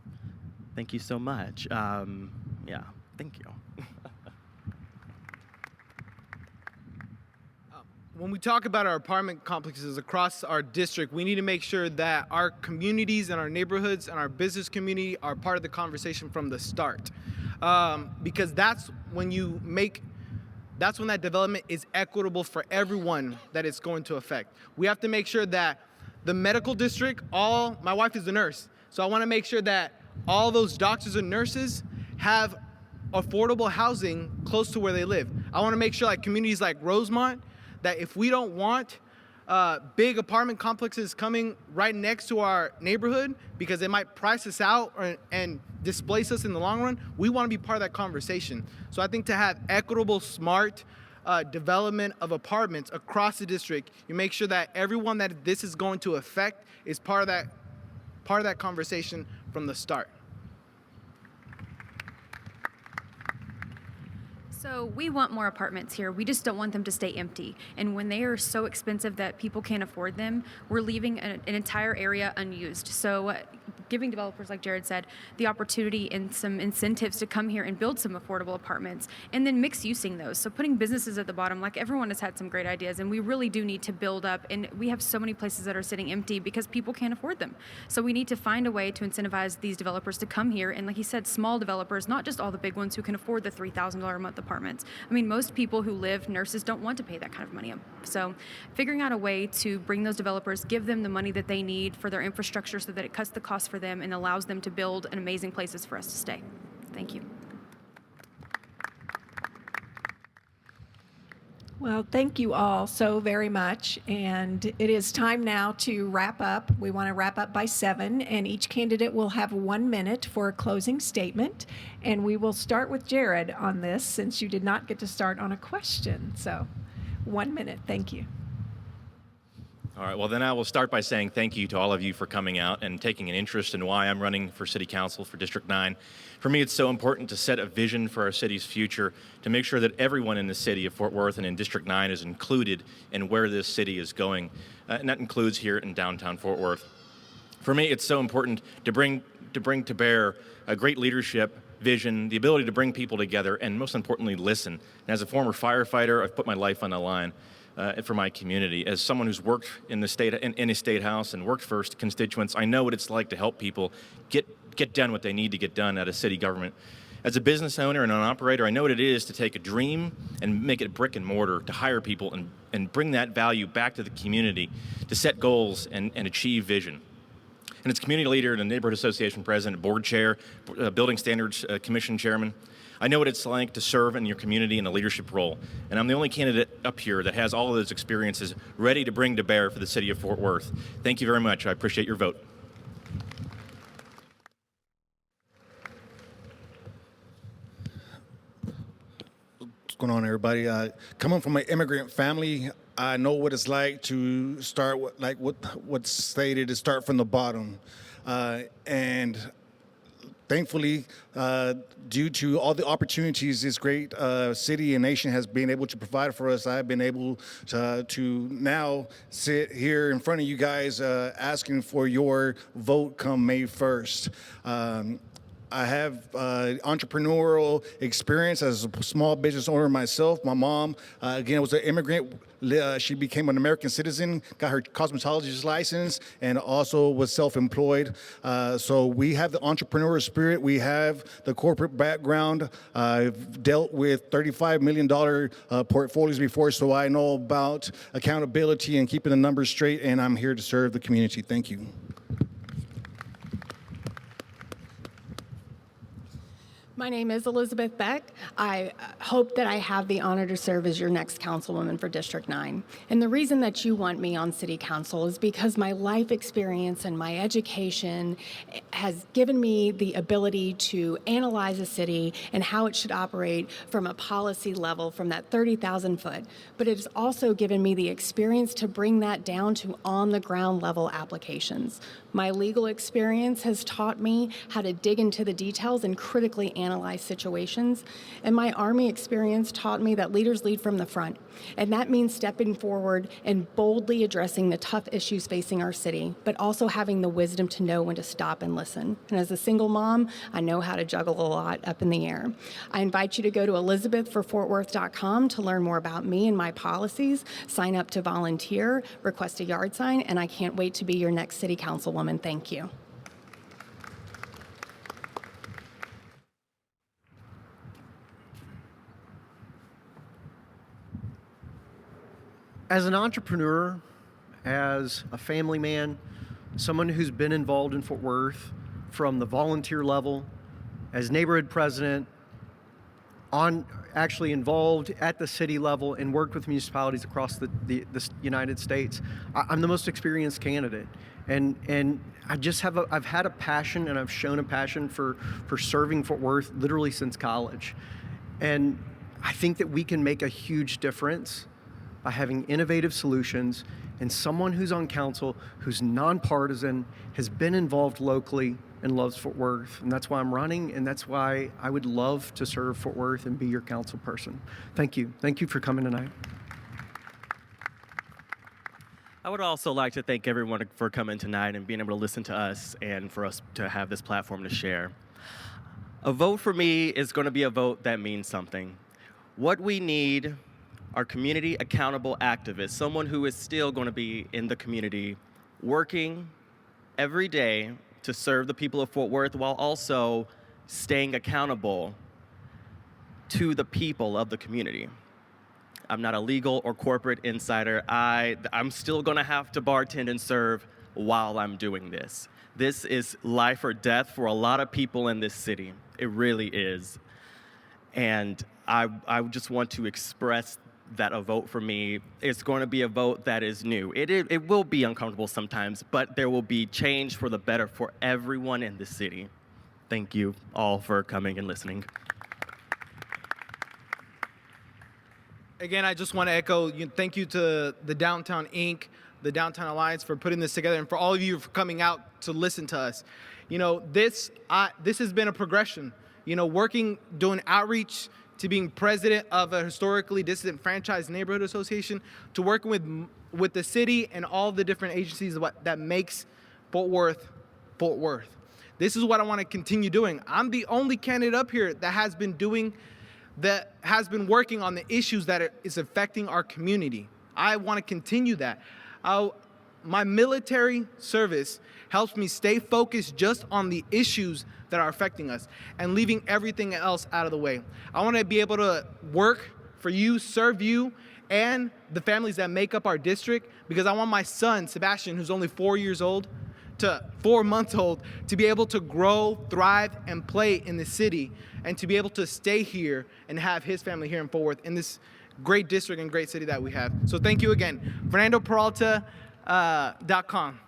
Speaker 7: thank you so much. Thank you.
Speaker 8: When we talk about our apartment complexes across our district, we need to make sure that our communities and our neighborhoods and our business community are part of the conversation from the start. Because that's when that development is equitable for everyone that it's going to affect. We have to make sure that the medical district, my wife is a nurse, so I want to make sure that all those doctors and nurses have affordable housing close to where they live. I want to make sure like communities like Rosemont, that if we don't want big apartment complexes coming right next to our neighborhood because they might price us out and displace us in the long run, we want to be part of that conversation. So I think to have equitable, smart development of apartments across the district, you make sure that everyone that this is going to affect is part of that conversation from the start.
Speaker 9: So we want more apartments here. We just don't want them to stay empty. And when they are so expensive that people can't afford them, we're leaving an entire area unused. So giving developers, like Jared said, the opportunity and some incentives to come here and build some affordable apartments, and then mix-using those. So putting businesses at the bottom, like everyone has had some great ideas, and we really do need to build up. And we have so many places that are sitting empty because people can't afford them. So we need to find a way to incentivize these developers to come here. And like he said, small developers, not just all the big ones who can afford the $3,000 a month apartments. I mean, most people who live, nurses, don't want to pay that kind of money. So figuring out a way to bring those developers, give them the money that they need for their infrastructure so that it cuts the cost for them and allows them to build an amazing places for us to stay. Thank you.
Speaker 2: Well, thank you all so very much. And it is time now to wrap up. We want to wrap up by 7, and each candidate will have 1 minute for a closing statement. And we will start with Jared on this, since you did not get to start on a question. So 1 minute. Thank you.
Speaker 11: All right, well, then I will start by saying thank you to all of you for coming out and taking an interest in why I'm running for City Council for District 9. For me, it's so important to set a vision for our city's future, to make sure that everyone in the city of Fort Worth and in District 9 is included in where this city is going, and that includes here in downtown Fort Worth. For me, it's so important to bring to bear a great leadership, vision, the ability to bring people together, and most importantly, listen. And as a former firefighter, I've put my life on the line for my community. As someone who's worked in a state house and worked for constituents, I know what it's like to help people get done what they need to get done at a city government. As a business owner and an operator, I know what it is to take a dream and make it brick and mortar, to hire people and bring that value back to the community, to set goals and achieve vision. And as community leader and a neighborhood association president, board chair, building standards commission chairman, I know what it's like to serve in your community in a leadership role. And I'm the only candidate up here that has all of those experiences ready to bring to bear for the city of Fort Worth. Thank you very much. I appreciate your vote.
Speaker 5: What's going on, everybody? Coming from an immigrant family, I know what it's like to start what's stated, to start from the bottom. And thankfully, due to all the opportunities this great city and nation has been able to provide for us, I've been able to now sit here in front of you guys asking for your vote come May 1st. I have entrepreneurial experience as a small business owner myself. My mom, again, was an immigrant. She became an American citizen, got her cosmetologist license, and also was self-employed. So we have the entrepreneurial spirit. We have the corporate background. I've dealt with $35 million portfolios before, so I know about accountability and keeping the numbers straight, and I'm here to serve the community. Thank you.
Speaker 4: My name is Elizabeth Beck. I hope that I have the honor to serve as your next councilwoman for District 9. And the reason that you want me on City Council is because my life experience and my education has given me the ability to analyze a city and how it should operate from a policy level, from that 30,000 foot. But it has also given me the experience to bring that down to on-the-ground level applications. My legal experience has taught me how to dig into the details and critically analyze situations. And my Army experience taught me that leaders lead from the front. And that means stepping forward and boldly addressing the tough issues facing our city, but also having the wisdom to know when to stop and listen. And as a single mom, I know how to juggle a lot up in the air. I invite you to go to elizabethforfortworth.com to learn more about me and my policies, sign up to volunteer, request a yard sign, and I can't wait to be your next City Councilwoman. Thank you.
Speaker 6: As an entrepreneur, as a family man, someone who's been involved in Fort Worth from the volunteer level, as neighborhood president, actually involved at the city level and worked with municipalities across the United States, I'm the most experienced candidate. And I've had a passion, and I've shown a passion for serving Fort Worth literally since college. And I think that we can make a huge difference by having innovative solutions and someone who's on council, who's nonpartisan, has been involved locally and loves Fort Worth. And that's why I'm running, and that's why I would love to serve Fort Worth and be your council person. Thank you. Thank you for coming tonight.
Speaker 7: I would also like to thank everyone for coming tonight and being able to listen to us and for us to have this platform to share. A vote for me is going to be a vote that means something. What we need are community accountable activists, someone who is still going to be in the community working every day to serve the people of Fort Worth while also staying accountable to the people of the community. I'm not a legal or corporate insider. I'm still going to have to bartend and serve while I'm doing this. This is life or death for a lot of people in this city. It really is. And I just want to express that a vote for me is going to be a vote that is new. It will be uncomfortable sometimes, but there will be change for the better for everyone in the city. Thank you all for coming and listening.
Speaker 8: Again, I just want to echo thank you to the Downtown Inc., the Downtown Alliance for putting this together, and for all of you for coming out to listen to us. This has been a progression. Doing outreach, to being president of a historically disenfranchised neighborhood association, to working with the city and all the different agencies that makes Fort Worth. This is what I want to continue doing. I'm the only candidate up here that has been working on the issues that is affecting our community. I want to continue that. My military service helps me stay focused just on the issues that are affecting us and leaving everything else out of the way. I want to be able to work for you, serve you, and the families that make up our district, because I want my son, Sebastian, who's only 4 months old, to be able to grow, thrive, and play in the city, and to be able to stay here and have his family here in Fort Worth in this great district and great city that we have. So thank you again. FernandoPeralta.com.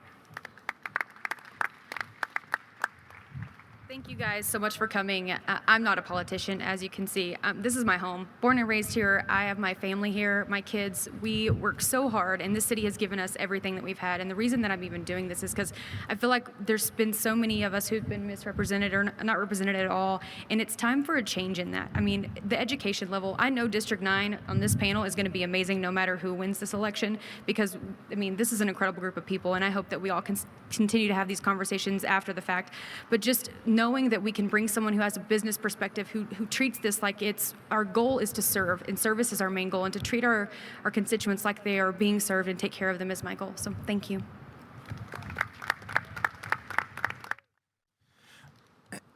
Speaker 9: Thank you guys so much for coming. I'm not a politician, as you can see. This is my home. Born and raised here. I have my family here, my kids. We work so hard, and this city has given us everything that we've had. And the reason that I'm even doing this is because I feel like there's been so many of us who've been misrepresented or not represented at all, and it's time for a change in that. I mean, the education level, I know District 9 on this panel is going to be amazing no matter who wins this election, because, I mean, this is an incredible group of people, and I hope that we all can continue to have these conversations after the fact. But just knowing that we can bring someone who has a business perspective, who treats this like it's our goal is to serve, and service is our main goal, and to treat our constituents like they are being served and take care of them is my goal. So thank you.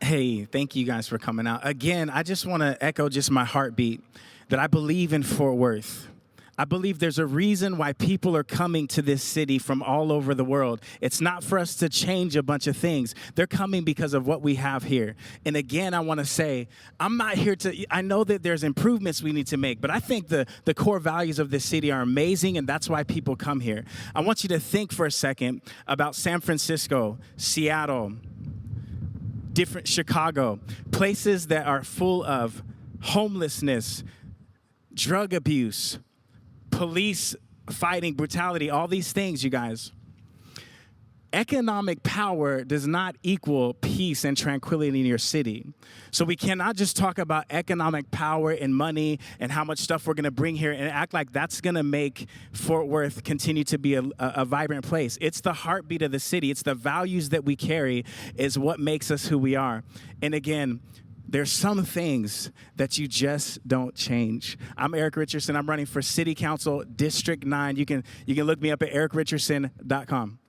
Speaker 10: Hey, thank you guys for coming out. Again, I just want to echo just my heartbeat that I believe in Fort Worth. I believe there's a reason why people are coming to this city from all over the world. It's not for us to change a bunch of things. They're coming because of what we have here. And again, I want to say, I'm not here to, I know that there's improvements we need to make, but I think the core values of this city are amazing, and that's why people come here. I want you to think for a second about San Francisco, Seattle, different Chicago, places that are full of homelessness, drug abuse, police fighting, brutality, all these things, you guys. Economic power does not equal peace and tranquility in your city. So we cannot just talk about economic power and money and how much stuff we're going to bring here and act like that's going to make Fort Worth continue to be a vibrant place. It's the heartbeat of the city. It's the values that we carry is what makes us who we are. And again, there's some things that you just don't change. I'm Erik Richerson. I'm running for City Council District 9. You can look me up at ericricherson.com.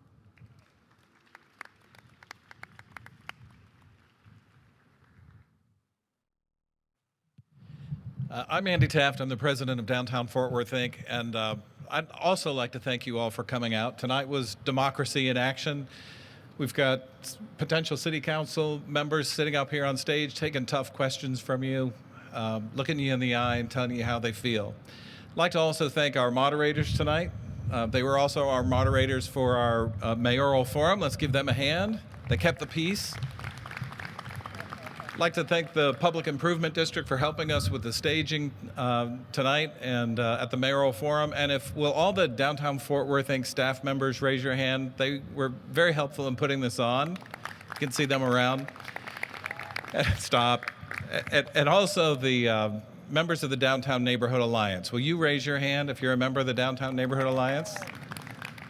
Speaker 12: I'm Andy Taft. I'm the president of Downtown Fort Worth, Inc. And I'd also like to thank you all for coming out. Tonight was democracy in action. We've got potential city council members sitting up here on stage, taking tough questions from you, looking you in the eye and telling you how they feel. I'd like to also thank our moderators tonight. They were also our moderators for our mayoral forum. Let's give them a hand. They kept the peace. I'd like to thank the Public Improvement District for helping us with the staging tonight and at the mayoral forum. And will all the Downtown Fort Worth Inc. staff members raise your hand? They were very helpful in putting this on. You can see them around. Stop. And also the members of the Downtown Neighborhood Alliance. Will you raise your hand if you're a member of the Downtown Neighborhood Alliance?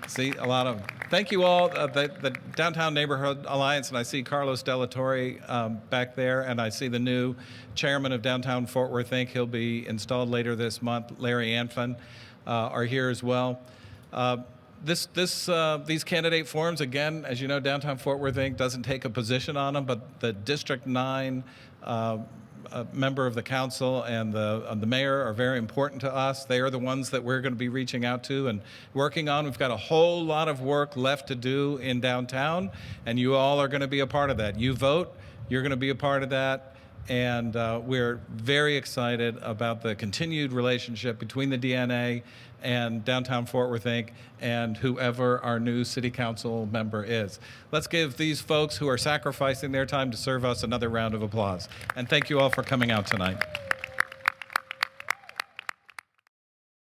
Speaker 12: See, a lot of them. Thank you all, the Downtown Neighborhood Alliance, and I see Carlos Delatorre back there, and I see the new chairman of Downtown Fort Worth Inc. He'll be installed later this month. Larry Anfin are here as well. These candidate forums, again, as you know, Downtown Fort Worth Inc. doesn't take a position on them, but the District 9 member of the council and the mayor are very important to us. They are the ones that we're going to be reaching out to and working on. We've got a whole lot of work left to do in downtown, and you all are going to be a part of that. You vote, you're going to be a part of that, and we're very excited about the continued relationship between the DNA and Downtown Fort Worth Inc. and whoever our new city council member is. Let's give these folks who are sacrificing their time to serve us another round of applause. And thank you all for coming out tonight.